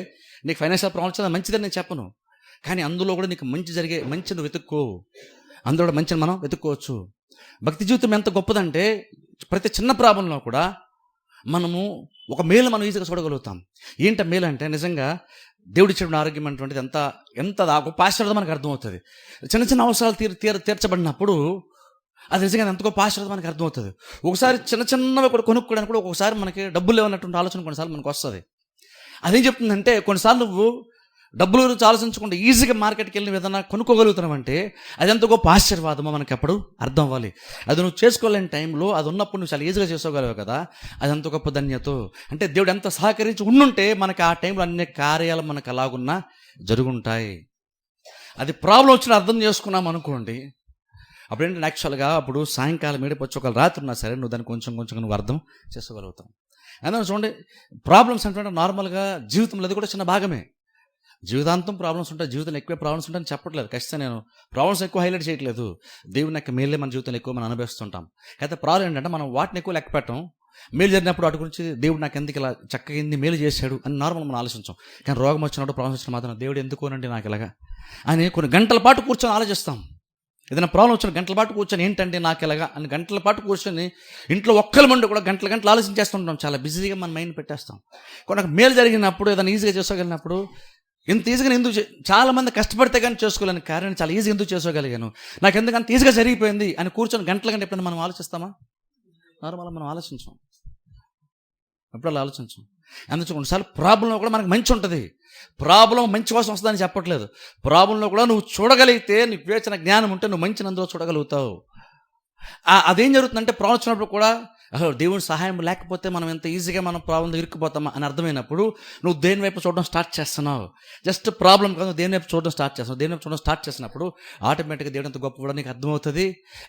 నీకు ఫైనాన్షియల్ ప్రాబ్లం వచ్చేదా మంచిదని నేను చెప్పను. కానీ అందులో కూడా నీకు మంచి నువ్వు వెతుక్కో, అందులో కూడా మంచిని మనం వెతుక్కోవచ్చు. భక్తి జీవితం ఎంత గొప్పదంటే ప్రతి చిన్న ప్రాబ్లంలో కూడా మనము ఒక మేలు మనం ఈజీగా చూడగలుగుతాం. ఏంట మేలు అంటే నిజంగా దేవుడు ఇచ్చిన ఆరోగ్యం అటువంటిది ఎంత గొప్ప ఆశీర్వాదం మనకు అర్థమవుతుంది. చిన్న చిన్న అవసరాలు తీర్చబడినప్పుడు అది నిజంగా ఎంత గొప్ప ఆశీర్వాదం మనకు అర్థమవుతుంది. ఒకసారి చిన్నవి కూడా కొనుక్కోవడానికి కూడా ఒకసారి మనకి డబ్బులు లేవన్నటువంటి ఆలోచన కొన్నిసార్లు మనకు వస్తుంది. అదేం చెప్తుందంటే కొన్నిసార్లు నువ్వు డబ్బుల గురించి ఆలోచించకుండా ఈజీగా మార్కెట్కి వెళ్ళి ఏదైనా కొనుక్కోగలుగుతున్నావంటే అది ఎంత గొప్ప ఆశీర్వాదమో మనకి అప్పుడు అర్థం అవ్వాలి. అది నువ్వు చేసుకోలేని టైంలో అది ఉన్నప్పుడు నువ్వు చాలా ఈజీగా చేసుకోగలవు కదా, అది ఎంత గొప్ప ధన్యత. అంటే దేవుడు ఎంత సహకరించి ఉండుంటే మనకి ఆ టైంలో అన్ని కార్యాలు మనకు అలాగున్నా జరుగుంటాయి. అది ప్రాబ్లం వచ్చిన అర్థం చేసుకున్నాం అనుకోండి, అప్పుడు ఏంటంటే యాక్చువల్గా అప్పుడు సాయంకాలం ఏడిపొచ్చి ఒక రాత్రి ఉన్నా సరే నువ్వు దాన్ని కొంచెం నువ్వు అర్థం చేసుకోగలుగుతావు. అందుకని చూడండి, ప్రాబ్లమ్స్ అంటే నార్మల్గా జీవితంలో అది కూడా చిన్న భాగమే. జీవితాంతం ప్రాబ్లమ్స్ ఉంటాయి, జీవితంలో ఎక్కువ ప్రాబ్లమ్స్ ఉంటాయని చెప్పట్లేదు. ఖచ్చితంగా నేను ప్రాబ్లమ్స్ ఎక్కువ హైలైట్ చేయట్లేదు. దేవుని యొక్క మేలే మన జీవితంలో ఎక్కువ మనం అనుభవిస్తుంటాం. అయితే ప్రాబ్లం ఏంటంటే మనం వాటిని ఎక్కువ లెక్క పెట్టం. మేలు జరిగినప్పుడు వాటి గురించి దేవుడు నాకు ఎందుకు ఇలా చక్కగా ఎన్ని మేలు చేశాడు అని నార్మల్ మనం ఆలోచించాం. కానీ రోగం వచ్చినప్పుడు ప్రాబ్లమ్స్ వచ్చిన మాత్రం దేవుడు ఎందుకోనండి నాకు ఇలాగా అని కొన్ని గంటల పాటు కూర్చొని ఆలోచిస్తాం. ఏదైనా ప్రాబ్లం వచ్చిన గంటల పాటు కూర్చొని ఏంటంటే నాకు ఇలాగా అని గంటల పాటు కూర్చొని ఇంట్లో ఒక్కరి మండి కూడా గంటలు ఆలోచించేస్తుంటాం. చాలా బిజీగా మన మైండ్ పెట్టేస్తాం. కొన్ని మేలు జరిగినప్పుడు ఏదైనా ఈజీగా చేసుకోగలిగినప్పుడు ఎంత ఈజీగా ఎందుకు చాలామంది కష్టపడితే కానీ చేసుకోలేని కార్యాన్ని చాలా ఈజీగా ఎందుకు చేసుకోగలిగాను, నాకు ఎందుకంత ఈజీగా జరిగిపోయింది అని కూర్చొని గంటల ఎప్పుడైనా మనం ఆలోచిస్తామా? నార్మల్గా మనం ఆలోచించాం, ఎప్పుడు ఆలోచించాం. అందుకే కొన్నిసార్లు ప్రాబ్లంలో కూడా మనకు మంచి ఉంటుంది. ప్రాబ్లం మంచి కోసం వస్తుందని చెప్పట్లేదు. ప్రాబ్లంలో కూడా నువ్వు చూడగలిగితే, నీకు వివేచన జ్ఞానం ఉంటే నువ్వు మంచిని అందులో చూడగలుగుతావు. అదేం జరుగుతుందంటే ప్రాబ్లం వచ్చినప్పుడు కూడా దేవుని సహాయం లేకపోతే మనం ఎంత ఈజీగా మనం ప్రాబ్లంలో ఇరుక్కుపోతామా అని అర్థమైనప్పుడు నువ్వు దేని వైపు చూడడం స్టార్ట్ చేస్తున్నావు. జస్ట్ ప్రాబ్లం కాదు, దేని వైపు చూడడం స్టార్ట్ చేస్తున్నావు. దేని వైపు చూడడం స్టార్ట్ చేసినప్పుడు ఆటోమేటిక్గా దేవుడు ఎంత గొప్ప కూడా నీకు అర్థమవుతుంది.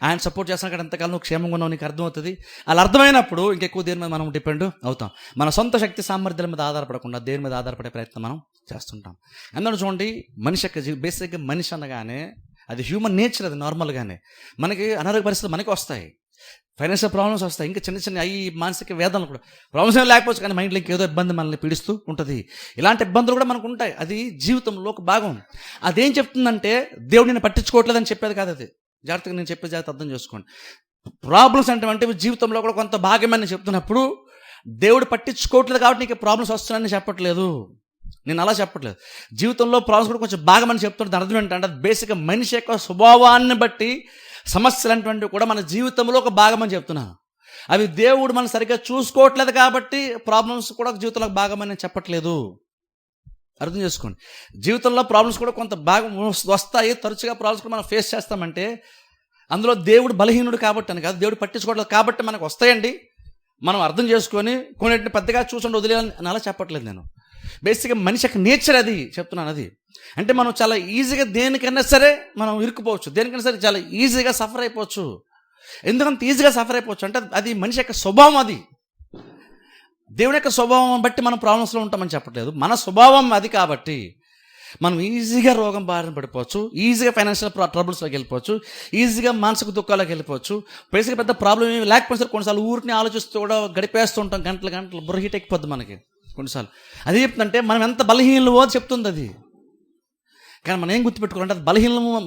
ఆయన సపోర్ట్ చేస్తున్నా కానీ ఎంతకాలం నువ్వు క్షేమంగా ఉన్నావు నీకు అర్థమవుతుంది. అలా అర్థమైనప్పుడు ఇంకెక్కువ దేని మీద మనం డిపెండ్ అవుతాం. మన సొంత శక్తి సామర్థ్యాల మీద ఆధారపడకుండా దేని మీద ఆధారపడే ప్రయత్నం మనం చేస్తుంటాం. అందులో చూడండి, మనిషి యొక్క బేసిక్గా మనిషి అనగానే అది హ్యూమన్ నేచర్. అది నార్మల్గానే మనకి అనారోగ్య పరిస్థితులు మనకి వస్తాయి, ఫైనాన్షియల్ ప్రాబ్లమ్స్ వస్తాయి, ఇంకా చిన్న అవి మానసిక వేదనలు కూడా. ప్రాబ్లమ్స్ ఏం లేకపోవచ్చు కానీ మైండ్లో ఇంకేదో ఇబ్బంది మనల్ని పీడిస్తూ ఉంటుంది. ఇలాంటి ఇబ్బందులు కూడా మనకు ఉంటాయి. అది జీవితంలో ఒక భాగం. అదేం చెప్తుందంటే దేవుడు నేను పట్టించుకోవట్లేదని చెప్పేది కాదు. అది జాగ్రత్తగా నేను చెప్పే జాగ్రత్త అర్థం చేసుకోండి. ప్రాబ్లమ్స్ అంటే జీవితంలో కూడా కొంత భాగమని చెప్తున్నప్పుడు దేవుడు పట్టించుకోవట్లేదు కాబట్టి నీకు ప్రాబ్లమ్స్ వస్తున్నాయని చెప్పట్లేదు. నేను అలా చెప్పట్లేదు. జీవితంలో ప్రాబ్లమ్స్ కూడా కొంచెం భాగమని చెప్తున్నది అర్థం ఏంటంటే అది బేసిక్గా మనిషి యొక్క స్వభావాన్ని బట్టి సమస్యలు అటువంటివి కూడా మన జీవితంలో ఒక భాగమని చెప్తున్నాను. అవి దేవుడు మనం సరిగ్గా చూసుకోవట్లేదు కాబట్టి ప్రాబ్లమ్స్ కూడా జీవితంలో భాగమని చెప్పట్లేదు. అర్థం చేసుకోండి. జీవితంలో ప్రాబ్లమ్స్ కూడా కొంత భాగం వస్తాయి. తరచుగా ప్రాబ్లమ్స్ కూడా మనం ఫేస్ చేస్తామంటే అందులో దేవుడు బలహీనుడు కాబట్టి అని కాదు, దేవుడు పట్టించుకోవట్లేదు కాబట్టి మనకు వస్తాయండి. మనం అర్థం చేసుకొని కొన్నింటిని పెద్దగా చూసుకుంటూ వదిలేయాలని అలా చెప్పట్లేదు నేను. బేసిక్గా మనిషి యొక్క నేచర్ అది చెప్తున్నాను. అది అంటే మనం చాలా ఈజీగా దేనికైనా సరే మనం ఇరుక్కుపోవచ్చు, దేనికైనా సరే చాలా ఈజీగా సఫర్ అయిపోవచ్చు. ఎందుకంత ఈజీగా సఫర్ అయిపోవచ్చు అంటే అది మనిషి యొక్క స్వభావం. అది దేవుని యొక్క స్వభావం బట్టి మనం ప్రాబ్లమ్స్లో ఉంటామని చెప్పట్లేదు. మన స్వభావం అది కాబట్టి మనం ఈజీగా రోగం బారిన పడిపోవచ్చు, ఈజీగా ఫైనాన్షియల్ ట్రబుల్స్లోకి వెళ్ళిపోవచ్చు, ఈజీగా మానసిక దుఃఖాలకు వెళ్ళిపోవచ్చు. బేసిక్గా పెద్ద ప్రాబ్లం ఏమి లేకపోతే సరే కొన్నిసార్లు ఊరిని ఆలోచిస్తూ కూడా గడిపేస్తూ ఉంటాం, గంటలు బుర్ర హీట్ ఎక్కిపోద్ది మనకి కొన్నిసార్లు. అది చెప్తుందంటే మనం ఎంత బలహీనమో అని చెప్తుంది అది. కానీ మనం ఏం గుర్తుపెట్టుకోవాలంటే అది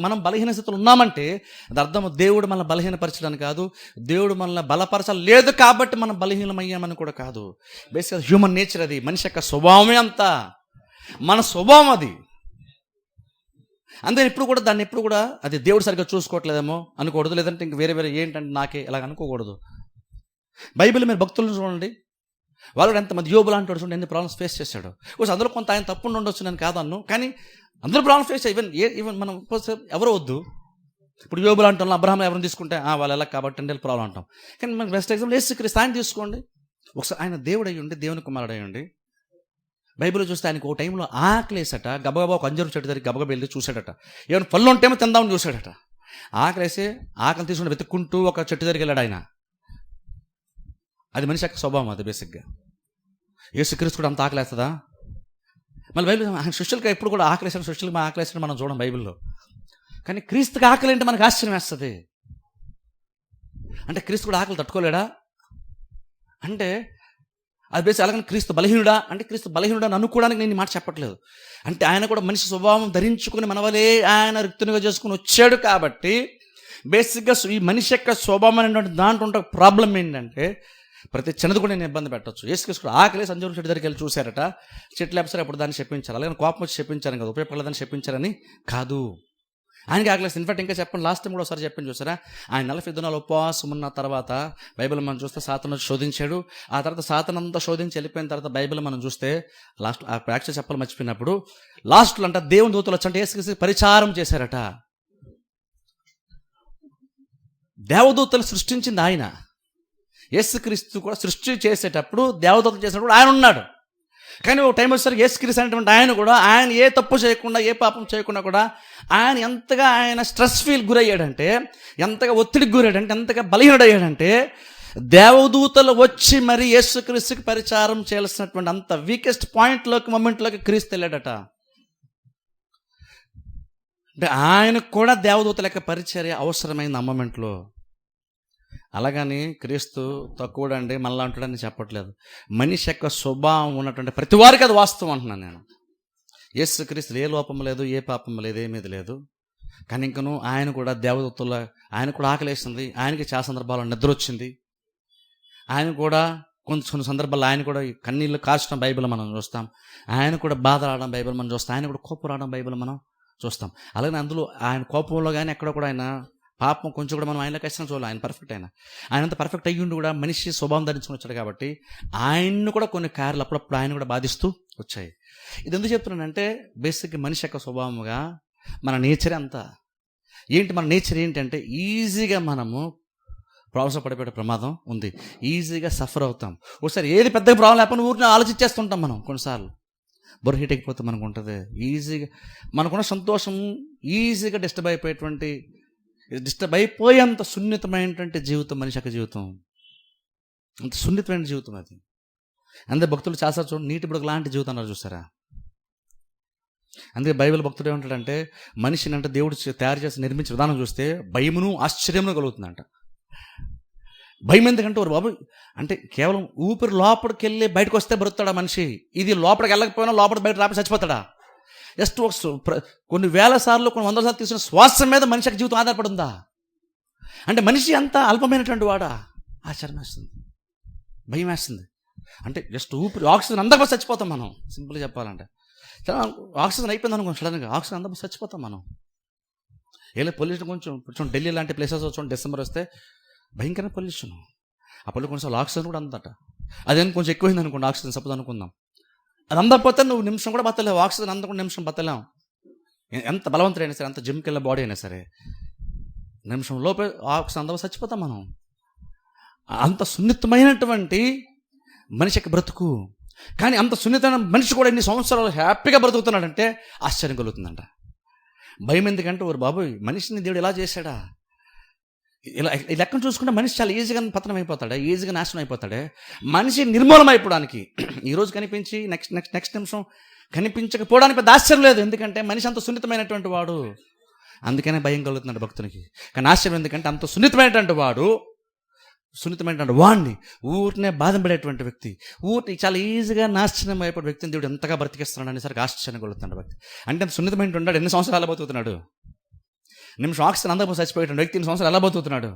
మనం బలహీన స్థితిలో ఉన్నామంటే అది అర్థం దేవుడు మనల్ని బలహీనపరచడానికి కాదు, దేవుడు మనల్ని బలపరచలేదు కాబట్టి మనం బలహీనమయ్యామని కూడా కాదు. బేసిక్గా హ్యూమన్ నేచర్ అది, మనిషి యొక్క స్వభావమే అంతా, మన స్వభావం అది. అందుకని ఎప్పుడు కూడా అది దేవుడు సరిగ్గా చూసుకోవట్లేదేమో అనుకోకూడదు, లేదంటే ఇంక వేరే ఏంటంటే నాకే ఇలాగ అనుకోకూడదు. బైబిల్ మీరు భక్తులను చూడండి, వాళ్ళు ఎంతమంది యోబు లాంటి వాడు చూడండి ఎన్ని ప్రాబ్లమ్స్ ఫేస్ చేశాడు. అందులో కొంత ఆయన తప్పు ఉండొచ్చు నేను కాదన్ను, కానీ అందరూ ప్రాబ్లమ్స్ ఫేస్ ఈవెన్ మనం ఎవరో వద్దు. ఇప్పుడు యోబు లాంటి వాళ్ళు అబ్రహాం ఎవరిని తీసుకుంటే వాళ్ళు ఎలా కాబట్టి అంటే ప్రాబ్లం అంటాం. కానీ మనకి బెస్ట్ ఎగ్జాంపుల్ యేసుక్రీస్తు ఆయన తీసుకోండి. ఒకసారి ఆయన దేవుడు అయ్యుండి, దేవుని కుమారుడు అయ్యుండి, బైబిల్లో చూస్తే ఆయనకు ఒక టైంలో ఆకలేసట, గబగబా ఒక అంజరు చెట్టు దగ్గర గబగబా వెళ్ళి చూశాడట. ఏమైనా పళ్ళు ఉంటేమో తిందామని చూశాడట. ఆకలి తీసుకుంటే వెతుక్కుంటూ ఒక చెట్టు దగ్గరికి వెళ్ళాడు ఆయన. అది మనిషి యొక్క స్వభావం. అది బేసిక్గా యేసుక్రీస్తు కూడా అంత ఆకలేస్తుందా? మళ్ళీ బైబిల్ శిష్యులకి ఎప్పుడు కూడా ఆకలేసిన శిష్యులకి ఆకలేసిన మనం చూడం బైబిల్లో. కానీ క్రీస్తుకి ఆకలి అంటే మనకు ఆశ్చర్యం వేస్తుంది. అంటే క్రీస్తు కూడా ఆకలి తట్టుకోలేడా అంటే అది బేసి అలాగని క్రీస్తు బలహీనుడా అంటే క్రీస్తు బలహీనుడా అని అనుకోవడానికి నేను ఈ మాట చెప్పట్లేదు. అంటే ఆయన కూడా మనిషి స్వభావం ధరించుకుని మనవలే ఆయన రిక్తునిగా చేసుకుని వచ్చాడు కాబట్టి బేసిక్గా ఈ మనిషి యొక్క స్వభావం అనేటువంటి దాంట్లో ఉంటే ప్రాబ్లం ఏంటంటే ప్రతి చిన్నది కూడా నేను ఇబ్బంది పెట్టచ్చు. యేసుక్రీస్తు కూడా ఆకలి సంజీవన చెట్టు దగ్గరికి వెళ్ళి చూశారట. చెట్లు లేపసారి అప్పుడు దాన్ని చెప్పించారు. అలాగే కోపం వచ్చి చెప్పించారని కదా, ఉపయోగపడలేదని చెప్పించారని కాదు. ఆయనకి ఆకలి. ఇన్ఫాక్ట్ ఇంకా చెప్పండి, లాస్ట్ టైం కూడా ఒకసారి చెప్పింది చూసారా, ఆయన 40 దినాలు ఉపవాసం ఉన్న తర్వాత బైబిల్ మనం చూస్తే సాతాను శోధించాడు. ఆ తర్వాత సాతాను అంతా శోధించి వెళ్ళిపోయిన తర్వాత బైబిల్ మనం చూస్తే లాస్ట్ ఆ యాక్చువల్ చెప్పాలి మర్చిపోయినప్పుడు లాస్ట్లో అంట దేవుని దూతలు వచ్చి యేసుక్రీస్తు పరిచారం చేశారట. దేవదూతలు సృష్టించింది ఆయన. యేసుక్రీస్తు కూడా సృష్టి చేసేటప్పుడు దేవదూతలు చేసినప్పుడు ఆయన ఉన్నాడు. కానీ ఒక టైం వచ్చేసరికి యేసుక్రీస్తు అనేటువంటి ఆయన కూడా ఆయన ఏ తప్పు చేయకుండా ఏ పాపం చేయకుండా కూడా ఆయన ఎంతగా ఆయన స్ట్రెస్ ఫీల్ గురయ్యాడంటే, ఎంతగా ఒత్తిడికి గురయ్యాడంటే, ఎంతగా బలహీనుడయ్యాడంటే దేవదూతలు వచ్చి మరి యేసుక్రీస్తుకి పరిచారం చేయాల్సినటువంటి అంత వీకెస్ట్ పాయింట్లోకి మొమెంట్లోకి క్రీస్తు వెళ్ళాడట. అంటే ఆయనకు కూడా దేవదూతల యొక్క పరిచర్య అవసరమైంది ఆ మొమెంట్లో. అలాగని క్రీస్తు తక్కువడండి మళ్ళా అంటాడని చెప్పట్లేదు. మనిషి యొక్క స్వభావం ఉన్నటువంటి ప్రతి వారికి అది వాస్తవం అంటున్నాను నేను. యేసుక్రీస్తు ఏ లోపం లేదు, ఏ పాపం లేదు, ఏమీది లేదు. కానీ ఇంకను ఆయన కూడా దేవదూతల ఆయన కూడా ఆకలేసింది, ఆయనకి చాలా సందర్భాల్లో నిద్ర వచ్చింది, ఆయన కూడా కొన్ని సందర్భాల్లో ఆయన కూడా కన్నీళ్ళు కార్చడం బైబిల్ మనం చూస్తాం. ఆయన కూడా బాధ రావడం బైబిల్ మనం చూస్తాం. ఆయన కూడా కోపం రావడం బైబిల్ మనం చూస్తాం. అలాగే అందులో ఆయన కోపంలో కానీ ఎక్కడ కూడా ఆయన పాపం కొంచెం కూడా మనం ఆయనలో కష్టం చూడాలి. ఆయన పర్ఫెక్ట్ ఆయన అంత పర్ఫెక్ట్ అయ్యిండు కూడా మనిషి స్వభావం ధరించుకుని వచ్చాడు కాబట్టి ఆయన్ని కూడా కొన్ని కార్యాలు అప్పుడప్పుడు ఆయన కూడా బాధిస్తూ వచ్చాయి. ఇది ఎందుకు చెప్తున్నానంటే బేసిక్గా మనిషి యొక్క స్వభావంగా మన నేచర్ అంతా ఏంటి, మన నేచర్ ఏంటంటే ఈజీగా మనము ప్రాబ్లమ్స్ పడిపోయే ప్రమాదం ఉంది, ఈజీగా సఫర్ అవుతాం. ఒకసారి ఏది పెద్దగా ప్రాబ్లం లేకపోతే ఊరిని ఆలోచించేస్తుంటాం మనం. కొన్నిసార్లు బొర్ర హీట్ అయిపోతే మనకు ఉంటుంది, ఈజీగా మనకున్న సంతోషం ఈజీగా డిస్టర్బ్ అయిపోయేంత సున్నితమైనటువంటి జీవితం మనిషి యొక్క జీవితం. అంత సున్నితమైన జీవితం అది. అందుకే భక్తులు చాలాసార్లు చూడండి నీటి బుడగ లాంటి జీవితం అన్నారు చూసారా. అందుకే బైబిల్ భక్తుడు ఏమంటాడంటే మనిషిని అంటే దేవుడు తయారు చేసి నిర్మించిన విధానం చూస్తే భయమును ఆశ్చర్యమును కలుగుతుందంట. భయం ఎందుకంటే ఒక బాబు అంటే కేవలం ఊపిరి లోపలికి వెళ్ళి బయటకు వస్తే బ్రతుకుతాడా మనిషి. ఇది లోపలికి వెళ్ళకపోయినా లోపలికి బయట రాపి చచ్చిపోతాడా. జస్ట్ కొన్ని వేల సార్లు కొన్ని వందల సార్లు తీసుకున్న శ్వాస మీద మనిషి యొక్క జీవితం ఆధారపడిందా. అంటే మనిషి అంత అల్పమైనటువంటి వాడా. ఆశ్చర్యం వేస్తుంది, భయం వేస్తుంది. అంటే జస్ట్ ఊపిరి ఆక్సిజన్ అందరికీ చచ్చిపోతాం మనం. సింపుల్గా చెప్పాలంటే ఆక్సిజన్ అయిపోయింది అనుకో, సడన్గా ఆక్సిజన్ అందరికీ చచ్చిపోతాం మనం. ఏదో పొల్యూషన్ కొంచెం ఢిల్లీ లాంటి ప్లేసెస్ చూడండి, డిసెంబర్ వస్తే భయంకరమైన పొల్యూషన్. ఆ పొల్యూషన్ కొంచెం ఆక్సిజన్ కూడా అందట. అదేం కొంచెం ఎక్కువైంది అనుకోండి ఆక్సిజన్ సపోజ్ అనుకుందాం, అది అందకపోతే నువ్వు నిమిషం కూడా బతలేవు. ఆక్సిజన్ అందకుండా నిమిషం బతలేం. ఎంత బలవంతుడైనా సరే, అంత జిమ్కి వెళ్ళే బాడీ అయినా సరే నిమిషం లోపే ఆక్సిజన్ అందక చచ్చిపోతాం మనం. అంత సున్నితమైనటువంటి మనిషికి బ్రతుకు. కానీ అంత సున్నితమైన మనిషి కూడా ఎన్ని సంవత్సరాలు హ్యాపీగా బ్రతుకుతున్నాడంటే ఆశ్చర్యం కలుగుతుందంట. భయం ఎందుకంటే ఓరు బాబోయ్ మనిషిని దేవుడు ఎలా చేశాడా. ఇలా ఈ లెక్కను చూసుకుంటే మనిషి చాలా ఈజీగా పతనం అయిపోతాడే, ఈజీగా నాశనం అయిపోతాడే. మనిషి నిర్మూలం అయిపోవడానికి ఈరోజు కనిపించి నెక్స్ట్ నిమిషం కనిపించకపోవడానికి పెద్ద ఆశ్చర్యం లేదు. ఎందుకంటే మనిషి అంత సున్నితమైనటువంటి వాడు. అందుకనే భయం కలుగుతున్నాడు భక్తునికి. కానీ ఆశ్చర్యం ఎందుకంటే అంత సున్నితమైనటువంటి వాడిని ఊరినే బాధపడేటువంటి వ్యక్తి, ఊరిని చాలా ఈజీగా నాశనం అయిపోయే వ్యక్తిని దేవుడు ఎంతగా బ్రతికిస్తున్నాడు అనేసరికి ఆశ్చర్యం కలుగుతున్నాడు భక్తి. అంటే అంత సున్నితమైన ఉన్నాడు. ఎన్ని సంవత్సరాలు ఎలా బతుకుతున్నాడు. నిమిషం ఆక్సిజన్ అందరూ చచ్చిపోయేటువంటి వ్యక్తి 2 సంవత్సరాలు ఎలా బతుకుతున్నాడు,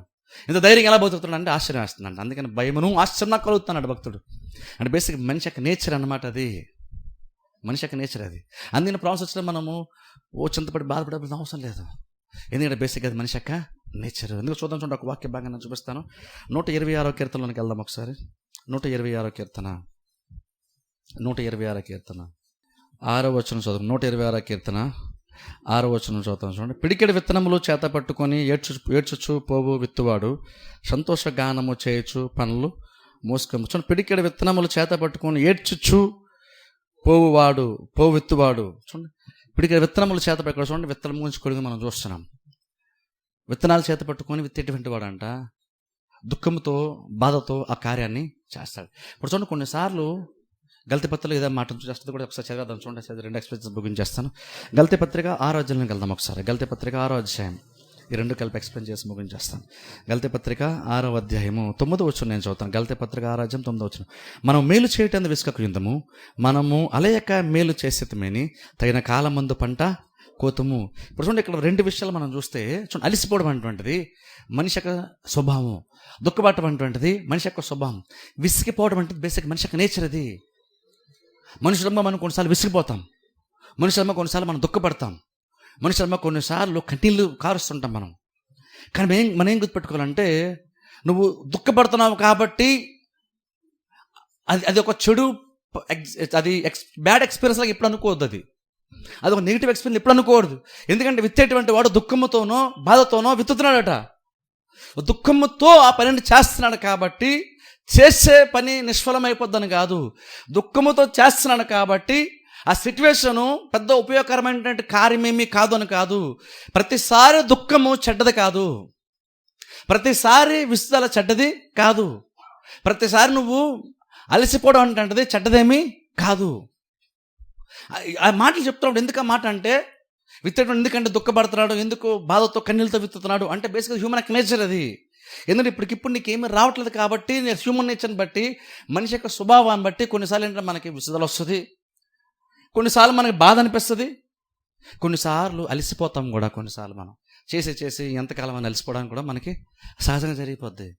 ఇంత ధైర్యం ఎలా బతుకుతున్నాడు అంటే ఆశ్చర్యం వేస్తున్నాడు. అందుకని భయమును ఆశ్చర్యం కలుగుతున్నాడు భక్తుడు. అంటే బేసిక్ మనిషి యొక్క నేచర్ అన్నమాట. అది మనిషి యొక్క నేచర్. అది అందుకని ప్రాబ్లమ్స్ వచ్చినా మనము చింతపడి బాధపడాల్సిన అవసరం లేదు. ఎందుకంటే బేసిక్ అది మనిషి యొక్క నేచర్. ఎందుకు చూద్దాం చూడండి, ఒక వాక్య భాగాన్ని చూపిస్తాను. 126వ కీర్తనలోకి వెళ్దాం ఒకసారి. 126వ కీర్తన 6వ వచనం చదువు. 126వ కీర్తన 6వ వచనం చదువుతాం చూడండి. పిడికెడు విత్తనములు చేత పట్టుకొని ఏడ్చుచు పోవు విత్తువాడు సంతోష గానము చేయొచ్చు పనులు మోసుకము. చూడండి, పిడికెడు విత్తనములు చేత పట్టుకొని ఏడ్చుచు పోవు విత్తువాడు. చూడండి, పిడికెడు విత్తనములు చేత పట్టుకోవడం. చూడండి, విత్తనం గురించి కొడుకు మనం చూస్తున్నాం. విత్తనాలు చేత పట్టుకొని విత్తేటువంటి వాడు అంట దుఃఖంతో బాధతో ఆ కార్యాన్ని చేస్తాడు. ఇప్పుడు చూడండి, కొన్నిసార్లు గల్తీ పత్రిక ఏదో మాట చేస్తుంది కూడా ఒకసారి చదివేద్దాం చూడండి. 2 ఎక్స్ప్లెయిన్స్ ముగించేస్తాను. గల్తీ పత్రిక 6వ అధ్యాయంలోకి వెళ్దాం ఒకసారి. గల్తీ పత్రిక 6వ అధ్యాయం, ఈ 2 కలిపి ఎక్స్ప్లెయిన్ చేసి ముగించేస్తాను. గల్తీ పత్రిక 6వ అధ్యాయము 9వ వచనం నేను చదువుతాను. గల్తీ పత్రిక 6వ అధ్యాయం 9వ వచనం. మనం మేలు చేయటాన్ని విసుకకు యుందము, మనము అలయక మేలు చేసేతమేని తగిన కాలం మందు పంట కోతము. ఇప్పుడు చూడండి, ఇక్కడ రెండు విషయాలు మనం చూస్తే చూడండి, అలిసిపోవడం అనేటువంటిది మనిషి యొక్క స్వభావం, దుఃఖపడటం అనేటువంటిది మనిషి యొక్క స్వభావం, విసిగిపోవడం అంటే బేసిక్ మనిషి యొక్క నేచర్. అది మనుషులమ్మ మనం కొన్నిసార్లు విసిగిపోతాం, మనుషులమ్మ కొన్నిసార్లు మనం దుఃఖపడతాం, మనుషులమ్మ కొన్నిసార్లు కన్నీళ్ళు కారుస్తుంటాం మనం. కానీ మనం ఏం గుర్తుపెట్టుకోవాలంటే, నువ్వు దుఃఖపడుతున్నావు కాబట్టి అది ఒక చెడు, అది బ్యాడ్ ఎక్స్పీరియన్స్ లాగా ఎప్పుడు అనుకోవద్దు. అది ఒక నెగిటివ్ ఎక్స్పీరియన్స్ ఎప్పుడు అనుకోకూడదు. ఎందుకంటే విత్తేటువంటి వాడు దుఃఖముతోనో బాధతోనో విత్తుతున్నాడట. దుఃఖముతో ఆ పనిని చేస్తున్నాడు కాబట్టి చేసే పని నిష్ఫలమైపోద్దని కాదు, దుఃఖముతో చేస్తున్నాడు కాబట్టి ఆ సిచ్యువేషను పెద్ద ఉపయోగకరమైనటువంటి కార్యమేమీ కాదు అని కాదు. ప్రతిసారి దుఃఖము చెడ్డది కాదు, ప్రతిసారి విసుదల చెడ్డది కాదు, ప్రతిసారి నువ్వు అలసిపోవడం అంటే చెడ్డదేమీ కాదు. ఆ మాటలు చెప్తున్నాడు. ఎందుకు ఆ మాట అంటే, విత్తడం ఎందుకంటే దుఃఖపడుతున్నాడు, ఎందుకు బాధతో కన్నీళ్ళతో విత్తుతున్నాడు అంటే బేసిక్గా హ్యూమన్ నేచర్ అది. ఎందుకంటే ఇప్పటికిప్పుడు నీకేమీ రావట్లేదు కాబట్టి హ్యూమన్ నేచర్ని బట్టి, మనిషి యొక్క స్వభావాన్ని బట్టి కొన్నిసార్లు ఏంటంటే మనకి విసుదల వస్తుంది, కొన్నిసార్లు మనకి బాధ అనిపిస్తుంది, కొన్నిసార్లు అలసిపోతాం కూడా. కొన్నిసార్లు మనం చేసి ఎంతకాలం అని అలసిపోవడానికి కూడా మనకి సహజంగా జరిగిపోద్ది.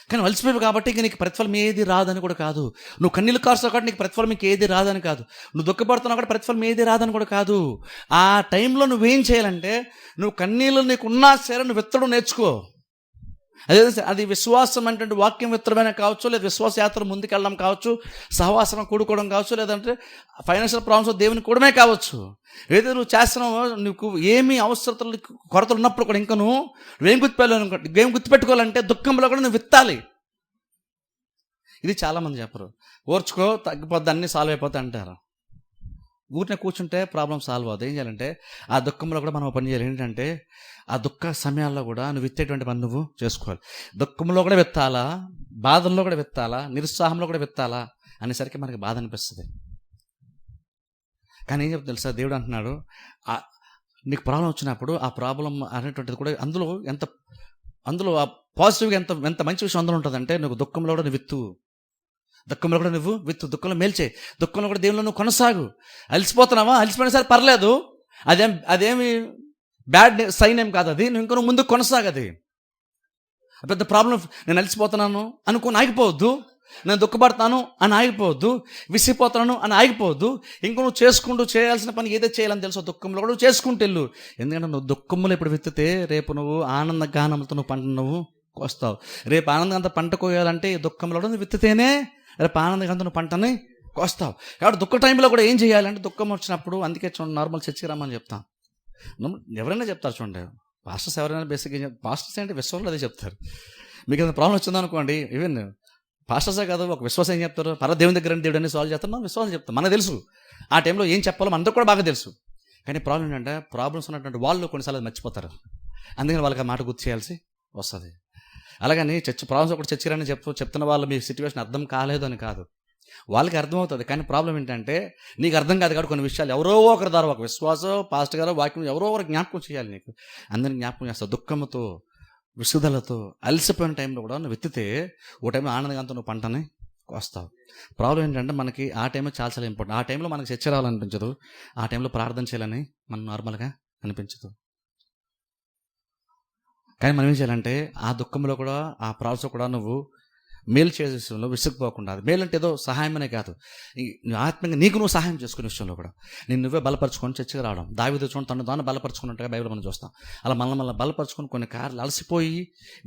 కానీ అలసిపోయావు కాబట్టి ఇంక నీకు ప్రతిఫలం ఏది రాదని కూడా కాదు. నువ్వు కన్నీళ్ళు కార్చావు కాబట్టి నీకు ప్రతిఫలం మీకు ఏది రాదని కాదు. నువ్వు దుఃఖపడుతున్నావు కాబట్టి ప్రతిఫలం ఏది రాదని కూడా కాదు. ఆ టైంలో నువ్వేం చేయాలంటే, నువ్వు కన్నీళ్ళు నీకు ఉన్నా సరే నువ్వు విత్తడం నేర్చుకో. అది విశ్వాసం అంటే వాక్యం విత్తడమైన కావచ్చు, లేదా విశ్వాస యాత్ర ముందుకెళ్ళడం కావచ్చు, సహవాసం కూడుకోవడం కావచ్చు, లేదంటే ఫైనాన్షియల్ ప్రాబ్లమ్స్ దేవుని కూడమే కావచ్చు. ఏదో నువ్వు చేస్తున్నావు, నీకు ఏమీ అవసరతలు కొరతలు ఉన్నప్పుడు కూడా ఇంకా నువ్వేం గుర్తుపెట్టుకోవాలంటే దుఃఖంలో కూడా నువ్వు విత్తాలి. ఇది చాలామంది చెప్పరు. ఓర్చుకో, తగ్గిపోద్ది, అన్నీ సాల్వ్ అయిపోతాయి అంటారు. ఊరినే కూర్చుంటే ప్రాబ్లం సాల్వ్ అవుతుంది. ఏం చేయాలంటే ఆ దుఃఖంలో కూడా మనం పని చేయాలి. ఏంటంటే ఆ దుఃఖ సమయాల్లో కూడా నువ్వు విత్తేటువంటి పని నువ్వు చేసుకోవాలి. దుఃఖంలో కూడా విత్తాలా, బాధల్లో కూడా విత్తాలా, నిరుత్సాహంలో కూడా విత్తాలా అనేసరికి మనకి బాధ అనిపిస్తుంది. కానీ ఏం చెప్తా తెలుసా, దేవుడు అంటున్నాడు, నీకు ప్రాబ్లం వచ్చినప్పుడు ఆ ప్రాబ్లం అనేటువంటిది కూడా అందులో ఆ పాజిటివ్గా ఎంత మంచి విషయం అందులో ఉంటుందంటే, నువ్వు దుఃఖంలో కూడా నువ్వు విత్తు, దుఃఖంలో కూడా నువ్వు విత్తు, దుఃఖంలో మేల్చే, దుఃఖంలో కూడా దేవుళ్ళు నువ్వు కొనసాగు. అలసిపోతున్నావా, అలసిపోయినా సరే పర్లేదు, అదేమి బ్యాడ్ సైన్ ఏం కాదు. అది నువ్వు ముందు కొనసాగది. పెద్ద ప్రాబ్లం, నేను అలసిపోతున్నాను అనుకుని ఆగిపోవద్దు, నేను దుఃఖపడతాను అని ఆగిపోవద్దు, విసిగిపోతున్నాను అని ఆగిపోవద్దు. ఇంకో నువ్వు చేసుకుంటూ చేయాల్సిన పని ఏదో చేయాలని తెలుసు, దుఃఖంలో కూడా నువ్వు చేసుకుంటూ వెళ్ళు. ఎందుకంటే నువ్వు దుఃఖంలో ఇప్పుడు విత్తితే రేపు నువ్వు ఆనంద గానంతో నువ్వు పంట నువ్వు కోస్తావు. రేపు ఆనందంగా పంట కోయాలంటే దుఃఖంలో కూడా నువ్వు విత్తితేనే రేపు ఆనందంగా నువ్వు పంటని కోస్తావు. కాబట్టి దుఃఖ టైంలో కూడా ఏం చేయాలంటే, దుఃఖం వచ్చినప్పుడు, అందుకే చూడండి నార్మల్ చర్చికి రమ్మని చెప్తాం. ఎవరైనా చెప్తారు చూడండి, పాస్టర్స్ ఎవరైనా బేసిక్గా పాస్టర్స్ అంటే విశ్వాసులు అదే చెప్తారు. మీకు ఏదైనా ప్రాబ్లం వచ్చిందనుకోండి, ఈవెన్ పాస్టర్సే కాదు, ఒక విశ్వాసం ఏం చెప్తారు, దేవుని దగ్గర దేవుడు అన్ని సాల్వ్ చేస్తారు. మనం విశ్వాసం చెప్తాం, మనకు తెలుసు ఆ టైంలో ఏం చెప్పాలో మనతో కూడా బాగా తెలుసు. కానీ ప్రాబ్లం ఏంటంటే, ప్రాబ్లమ్స్ ఉన్నటువంటి వాళ్ళు కొన్నిసార్లు మర్చిపోతారు. అందుకని వాళ్ళకి ఆ మాట గుర్తు చేయాల్సి వస్తుంది. అలాగని ప్రాబ్లమ్స్ ఒకటి చర్చిరని చెప్తున్న వాళ్ళు మీ సిచ్యువేషన్ అర్థం కాలేదు అని కాదు, వాళ్ళకి అర్థమవుతుంది. కానీ ప్రాబ్లం ఏంటంటే, నీకు అర్థం కాదు కాబట్టి కొన్ని విషయాలు ఎవరో ఒకరి ద్వారా, ఒక విశ్వాసం పాస్టర్ గారు వాక్యం ఎవరో ఒకరు జ్ఞాపకం చేయాలి. నీకు అందరినీ జ్ఞాపకం చేస్తావు. దుఃఖంతో విసుదలతో అలసిపోయిన టైంలో కూడా నువ్వు విత్తితే ఓ టైంలో ఆనందంగా నువ్వు పంటని కోస్తావు. ప్రాబ్లం ఏంటంటే, మనకి ఆ టైంలో చాలా ఇంపార్టెంట్. ఆ టైంలో మనకి చర్చ రావాలనిపించదు, ఆ టైంలో ప్రార్థన చేయాలని మనం నార్మల్గా అనిపించదు. కానీ మనం ఏం చేయాలంటే, ఆ దుఃఖంలో కూడా ఆ ప్రాబ్లమ్స్ కూడా నువ్వు మేలు చేసే విషయంలో విసుగుపోకుండా, అది మేలు అంటే ఏదో సహాయం అనే కాదు, ఆత్మీయంగా నీకు నువ్వు సహాయం చేసుకునే విషయంలో కూడా నువ్వే బలపరుచుకొని చర్చగా రావడం. దావీదు చూడండి, తను తాను బలపరుచుకున్నట్టుగా బైబిల్ మనం చూస్తాం. అలా మళ్ళీ బలపరుచుకొని కొన్ని కార్యాలు అలసిపోయి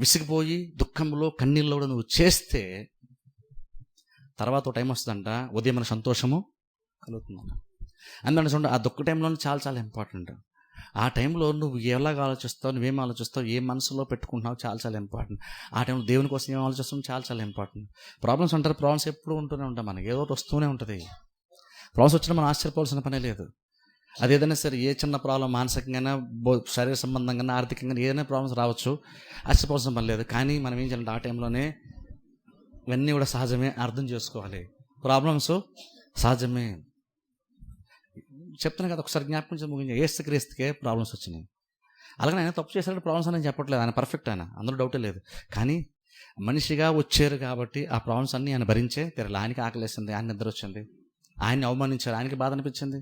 విసిగిపోయి దుఃఖంలో కన్నీళ్ళలో కూడా నువ్వు చేస్తే తర్వాత టైం వస్తుందంట, ఉదయం మన సంతోషము కలుగుతుందంట. అందుకని చూడండి, ఆ దుఃఖ టైంలో చాలా ఇంపార్టెంట్. ఆ టైంలో నువ్వు ఎలాగ ఆలోచిస్తావు, నువ్వేం ఆలోచిస్తావు, ఏ మనసులో పెట్టుకుంటున్నావు చాలా ఇంపార్టెంట్. ఆ టైంలో దేవుని కోసం ఏం ఆలోచిస్తావు చాలా ఇంపార్టెంట్. ప్రాబ్లమ్స్ అంటారు, ప్రాబ్లమ్స్ ఎప్పుడు ఉంటూనే ఉంటాయి, మనకి ఏదో ఒకటి వస్తూనే ఉంటుంది. ప్రాబ్లమ్స్ వచ్చినా మనం ఆశ్చర్యపోవాల్సిన పనే లేదు. అది ఏదైనా సరే, ఏ చిన్న ప్రాబ్లం మానసికంగా, శరీర సంబంధంగా, ఆర్థికంగా ఏదైనా ప్రాబ్లమ్స్ రావచ్చు, ఆశ్చర్యపోవాల్సిన పని లేదు. కానీ మనం ఏం చేయాలంటే, ఆ టైంలోనే ఇవన్నీ కూడా సహజమే అర్థం చేసుకోవాలి. ప్రాబ్లమ్స్ సహజమే. చెప్తున్నాను కదా, ఒకసారి జ్ఞాపకం ముగించి, ఏసుక్రీస్తుకే ప్రాబ్లమ్స్ వచ్చినాయి. అలాగే ఆయన తప్పు చేశారంటే ప్రాబ్లమ్స్ అని చెప్పట్లేదు, ఆయన పర్ఫెక్ట్, ఆయన అందులో డౌటే లేదు. కానీ మనిషిగా వచ్చారు కాబట్టి ఆ ప్రాబ్లమ్స్ అన్నీ ఆయన భరించే తీరాలి. ఆయనకి ఆకలేసింది, ఆయన నిద్ర వచ్చింది, ఆయన్ని అవమానించారు, ఆయనకి బాధ అనిపించింది.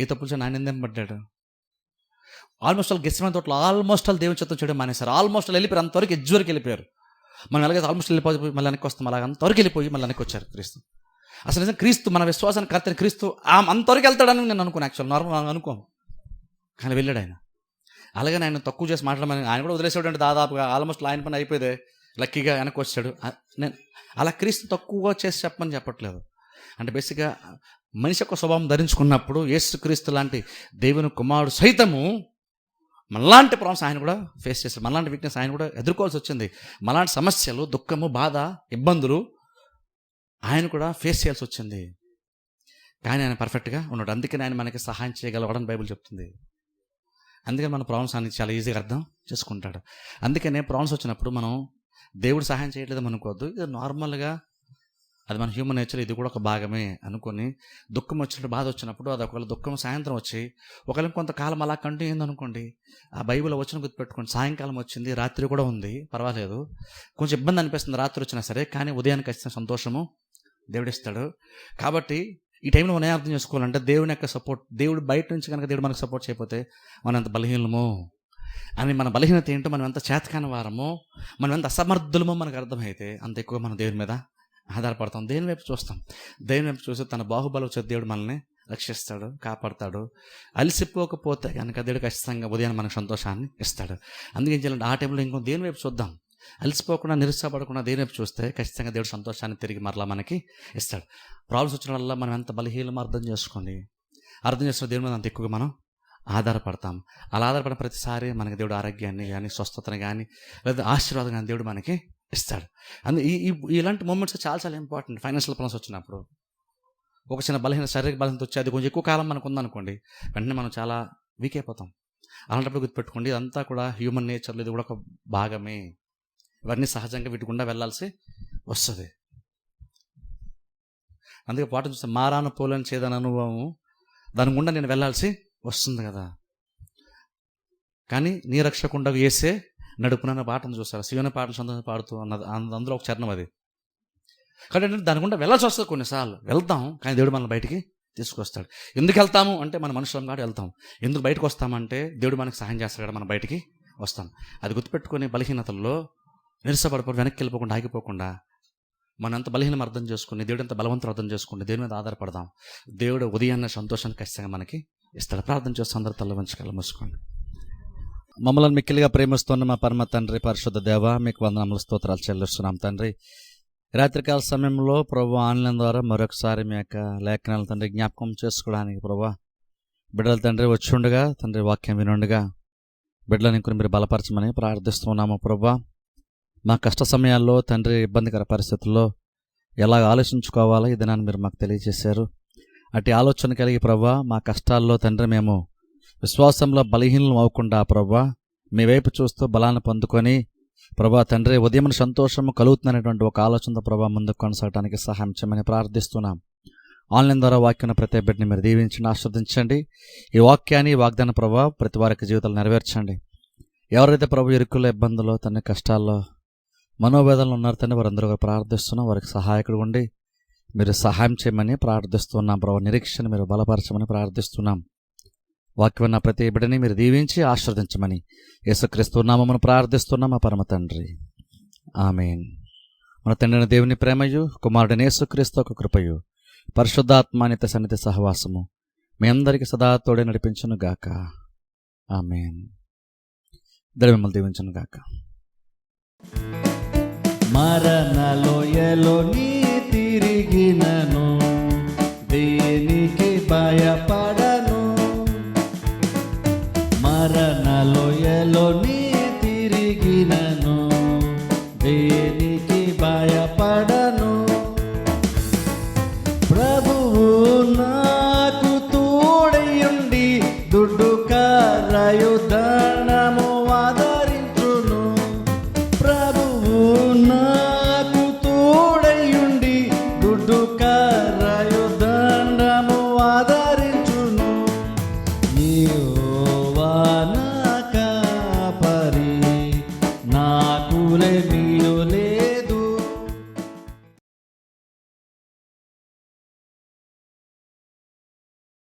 ఏ తప్పులు చేయని ఆయన ఎందుకు పడ్డాడు? ఆల్మోస్ట్ వాళ్ళు గెస్సమనే తోటలో ఆల్మోస్ట్ వాళ్ళు దేవుని చిత్తం చేయడం మానేశారు. ఆల్మోస్ట్ వాళ్ళు వెళ్ళిపోయారు, అంతవరకు ఎడ్జ్ వరకు వెళ్ళిపోయారు. మనం ఎలాగైతే ఆల్మోస్ట్ వెళ్ళిపోయి మళ్ళీ వెనక్కి వస్తాం, అలాగ అంతవరకు వెళ్ళిపోయి మళ్ళీ వెనక్కి వచ్చారు క్రీస్తు. అసలు నిజం క్రీస్తు మన విశ్వాసాన్ని కర్తని క్రీస్తు అంతవరకు వెళ్తాడని నేను అనుకోను. యాక్చువల్ నార్మల్ అనుకోను, కానీ వెళ్ళాడు ఆయన. అలాగే ఆయన తక్కువ చేసి మాట్లాడమని ఆయన కూడా వదిలేసాడు అంటే దాదాపుగా ఆల్మోస్ట్ ఆయన పని అయిపోయింది, లక్కీగా వెనక్కి వచ్చాడు. నేను అలా క్రీస్తు తక్కువ చేసి చెప్పమని చెప్పట్లేదు. అంటే బేసిక్గా మనిషి యొక్క స్వభావం ధరించుకున్నప్పుడు యేసుక్రీస్తు లాంటి దేవుని కుమారుడు సైతము మనలాంటి ప్రాబ్లమ్స్ ఆయన కూడా ఫేస్ చేశారు, మనలాంటి వీక్నెస్ ఆయన కూడా ఎదుర్కోవాల్సి వచ్చింది. మనలాంటి సమస్యలు, దుఃఖము, బాధ, ఇబ్బందులు ఆయన కూడా ఫేస్ చేయాల్సి వచ్చింది. కానీ ఆయన పర్ఫెక్ట్గా ఉన్నాడు. అందుకని ఆయన మనకి సహాయం చేయగలవాడని బైబిల్ చెప్తుంది. అందుకని మన ప్రాబ్లమ్స్ ఆయన చాలా ఈజీగా అర్థం చేసుకుంటాడు. అందుకనే ప్రాబ్లమ్స్ వచ్చినప్పుడు మనం దేవుడు సహాయం చేయట్లేదని అనుకోవద్దు. ఇది నార్మల్గా అది మన హ్యూమన్ నేచర్, ఇది కూడా ఒక భాగమే అనుకొని దుఃఖం వచ్చినప్పుడు, బాధ వచ్చినప్పుడు అది ఒకవేళ దుఃఖం సాయంత్రం వచ్చి ఒకవేళ కొంతకాలం అలా కంటిన్యూ అయిందనుకోండి, ఆ బైబిల్ వచ్చిన గుర్తుపెట్టుకోండి, సాయంకాలం వచ్చింది, రాత్రి కూడా ఉంది, పర్వాలేదు, కొంచెం ఇబ్బంది అనిపిస్తుంది రాత్రి వచ్చినా సరే, కానీ ఉదయానికి వచ్చిన సంతోషము దేవుడిస్తాడు. కాబట్టి ఈ టైంలో మనం అర్థం చేసుకోవాలంటే దేవుని యొక్క సపోర్ట్, దేవుడు బయట నుంచి కనుక దేవుడు మనకు సపోర్ట్ చేయకపోతే మనం ఎంత బలహీనమో అని, మన బలహీనత ఏంటో, మనం ఎంత చేతకాని వారమో, మనం ఎంత అసమర్థులమో మనకు అర్థమైతే అంత ఎక్కువ మనం దేవుని మీద ఆధారపడతాం. దేని వైపు చూస్తాం? దేవుని వైపు చూస్తే తన బాహుబలం వచ్చే దేవుడు మనల్ని రక్షిస్తాడు, కాపాడతాడు. అలసిపోకపోతే కనుక దేవుడు ఖచ్చితంగా ఉదయాన్ని మనకు సంతోషాన్ని ఇస్తాడు. అందుకే ఏం చేయాలంటే ఆ టైంలో ఇంకో దేని వైపు చూద్దాం. అలసిపోకుండా, నిరుత్సాహపడకుండా దేని వైపు చూస్తే ఖచ్చితంగా దేవుడు సంతోషాన్ని తిరిగి మరలా మనకి ఇస్తాడు. ప్రాబ్లమ్స్ వచ్చిన వల్ల మనం ఎంత బలహీనమో అర్థం చేసుకోండి. అర్థం చేసుకున్న దేవుని మీద అంత ఎక్కువగా మనం ఆధారపడతాం. అలా ఆధారపడిన ప్రతిసారి మనకి దేవుడు ఆరోగ్యాన్ని కానీ, స్వస్థతని కానీ, లేదా ఆశీర్వాదం కానీ దేవుడు మనకి ఇస్తాడు. ఇలాంటి మూమెంట్స్ చాలా చాలా ఇంపార్టెంట్. ఫైనాన్షియల్ ప్రాబ్లమ్స్ వచ్చినప్పుడు, ఒక చిన్న బలహీన శారీరక బలహీనత వచ్చి అది కొంచెం ఎక్కువ కాలం మనకు ఉందనుకోండి, వెంటనే మనం చాలా వీక్ అయిపోతాం. అలాంటప్పుడు గుర్తుపెట్టుకోండి, ఇదంతా కూడా హ్యూమన్ నేచర్లో ఇది కూడా ఒక భాగమే. ఇవన్నీ సహజంగా వీటి గుండా వెళ్ళాల్సి వస్తుంది. అందుకే పాట చూస్తే మారాను పోలని చేదని అనుభవం, దాని గుండా నేను వెళ్ళాల్సి వస్తుంది కదా. కానీ నీ రక్షకుండా యేసే నడుపునన్న పాటను చూస్తారు, శివుని పాటలు సొంతంగా పాడుతూ అన్నది, అందులో ఒక చరణం అది. కాబట్టి దాని గుండా వెళ్ళాల్సి వస్తుంది. కొన్నిసార్లు వెళ్తాం, కానీ దేవుడు మనల్ని బయటికి తీసుకొస్తాడు. ఎందుకు వెళ్తాము అంటే మన మనుషులం కాదు వెళ్తాం. ఎందుకు బయటకు వస్తామంటే దేవుడు మనకి సహాయం చేస్తాడు కదా, మనం బయటికి వస్తాం. అది గుర్తుపెట్టుకుని బలహీనతల్లో నిరుసపడిపోయి వెనక్కి వెళ్ళిపోకుండా, ఆగిపోకుండా మనం ఎంత బలహీనం అర్థం చేసుకుని, దేవుడు ఎంత బలవంతులు అర్థం చేసుకుని దేవుడి మీద ఆధారపడదాం. దేవుడు ఉదయాన్న సంతోషాన్ని ఖచ్చితంగా మనకి ఇస్తాడు. ప్రార్థన చేస్తూ అందరూ తల్ల వంచకాలు మూసుకోండి. మమ్మల్ని మిక్కిలిగా ప్రేమిస్తున్న మా పరమ తండ్రి, పరిశుద్ధ దేవ, మీకు వందనములు, స్తోత్రాలు చెల్లిస్తున్నాం తండ్రి. రాత్రికాల సమయంలో ప్రభు ఆన్లైన్ ద్వారా మరొకసారి మీ యొక్క లేఖనాలు తండ్రి జ్ఞాపకం చేసుకోవడానికి ప్రభు బిడ్డల తండ్రి వచ్చి ఉండగా తండ్రి వాక్యం వినుండగా బిడ్డలను ఇంకొని మీరు బలపరచమని ప్రార్థిస్తున్నాము ప్రభు. మా కష్ట సమయాల్లో తండ్రి ఇబ్బందికర పరిస్థితుల్లో ఎలా ఆలోచించుకోవాలో ఈ దినాన్ని మీరు మాకు తెలియజేశారు. అటు ఆలోచన కలిగి ప్రభా మా కష్టాల్లో తండ్రి మేము విశ్వాసంలో బలహీనం అవ్వకుండా ప్రభా మీ వైపు చూస్తూ బలాన్ని పొందుకొని ప్రభా తండ్రి ఉదయం సంతోషము కలుగుతుందనేటువంటి ఒక ఆలోచనతో ప్రభా ముందుకు కొనసాగడానికి సహాయం చేయమని ప్రార్థిస్తున్నాం. ఆన్లైన్ ద్వారా వాక్యం ప్రతి బిడ్డని మీరు దీవించండి, ఆస్వాదించండి. ఈ వాక్యాన్ని, వాగ్దాన ప్రభా ప్రతి వారికి జీవితాలు నెరవేర్చండి. ఎవరైతే ప్రభు ఇరుకుల్లో, ఇబ్బందుల్లో, తన కష్టాల్లో, మనోవేదనలు ఉన్నారు తండ్రి, వారందరూ ప్రార్థిస్తున్నాం. వారికి సహాయకుడు ఉండి మీరు సహాయం చేయమని ప్రార్థిస్తున్నాం ప్రభు. నిరీక్షణ మీరు బలపరచమని ప్రార్థిస్తున్నాం. వాక్యం ప్రతి బిడ్డని మీరు దీవించి ఆశీర్వదించమని యేసుక్రీస్తు నామమున ప్రార్థిస్తున్నాం మా పరమ తండ్రి, ఆమేన్. మన తండ్రి దేవుని ప్రేమయు, కుమారుడైన యేసుక్రీస్తు ఒక కృపయు, పరిశుద్ధాత్మానిత సన్నిధి సహవాసము మీ అందరికీ సదా తోడే నడిపించును గాక, ఆమేన్. దేవుడు మిమ్మల్ని దీవించును గాక. మరణలోయలో నీ తిరిగినను, దేనికి భయపడను. మరణలోయలో నీ తిరిగినను, దేనికి భయపడను. ప్రభువు నాకు తోడయుండి దుడ్డు కరయుధనము ఆదరించును. ప్రభువు నాకు తోడయుండి దుడ్డు కరయుధనము ఆదరించును. నీవు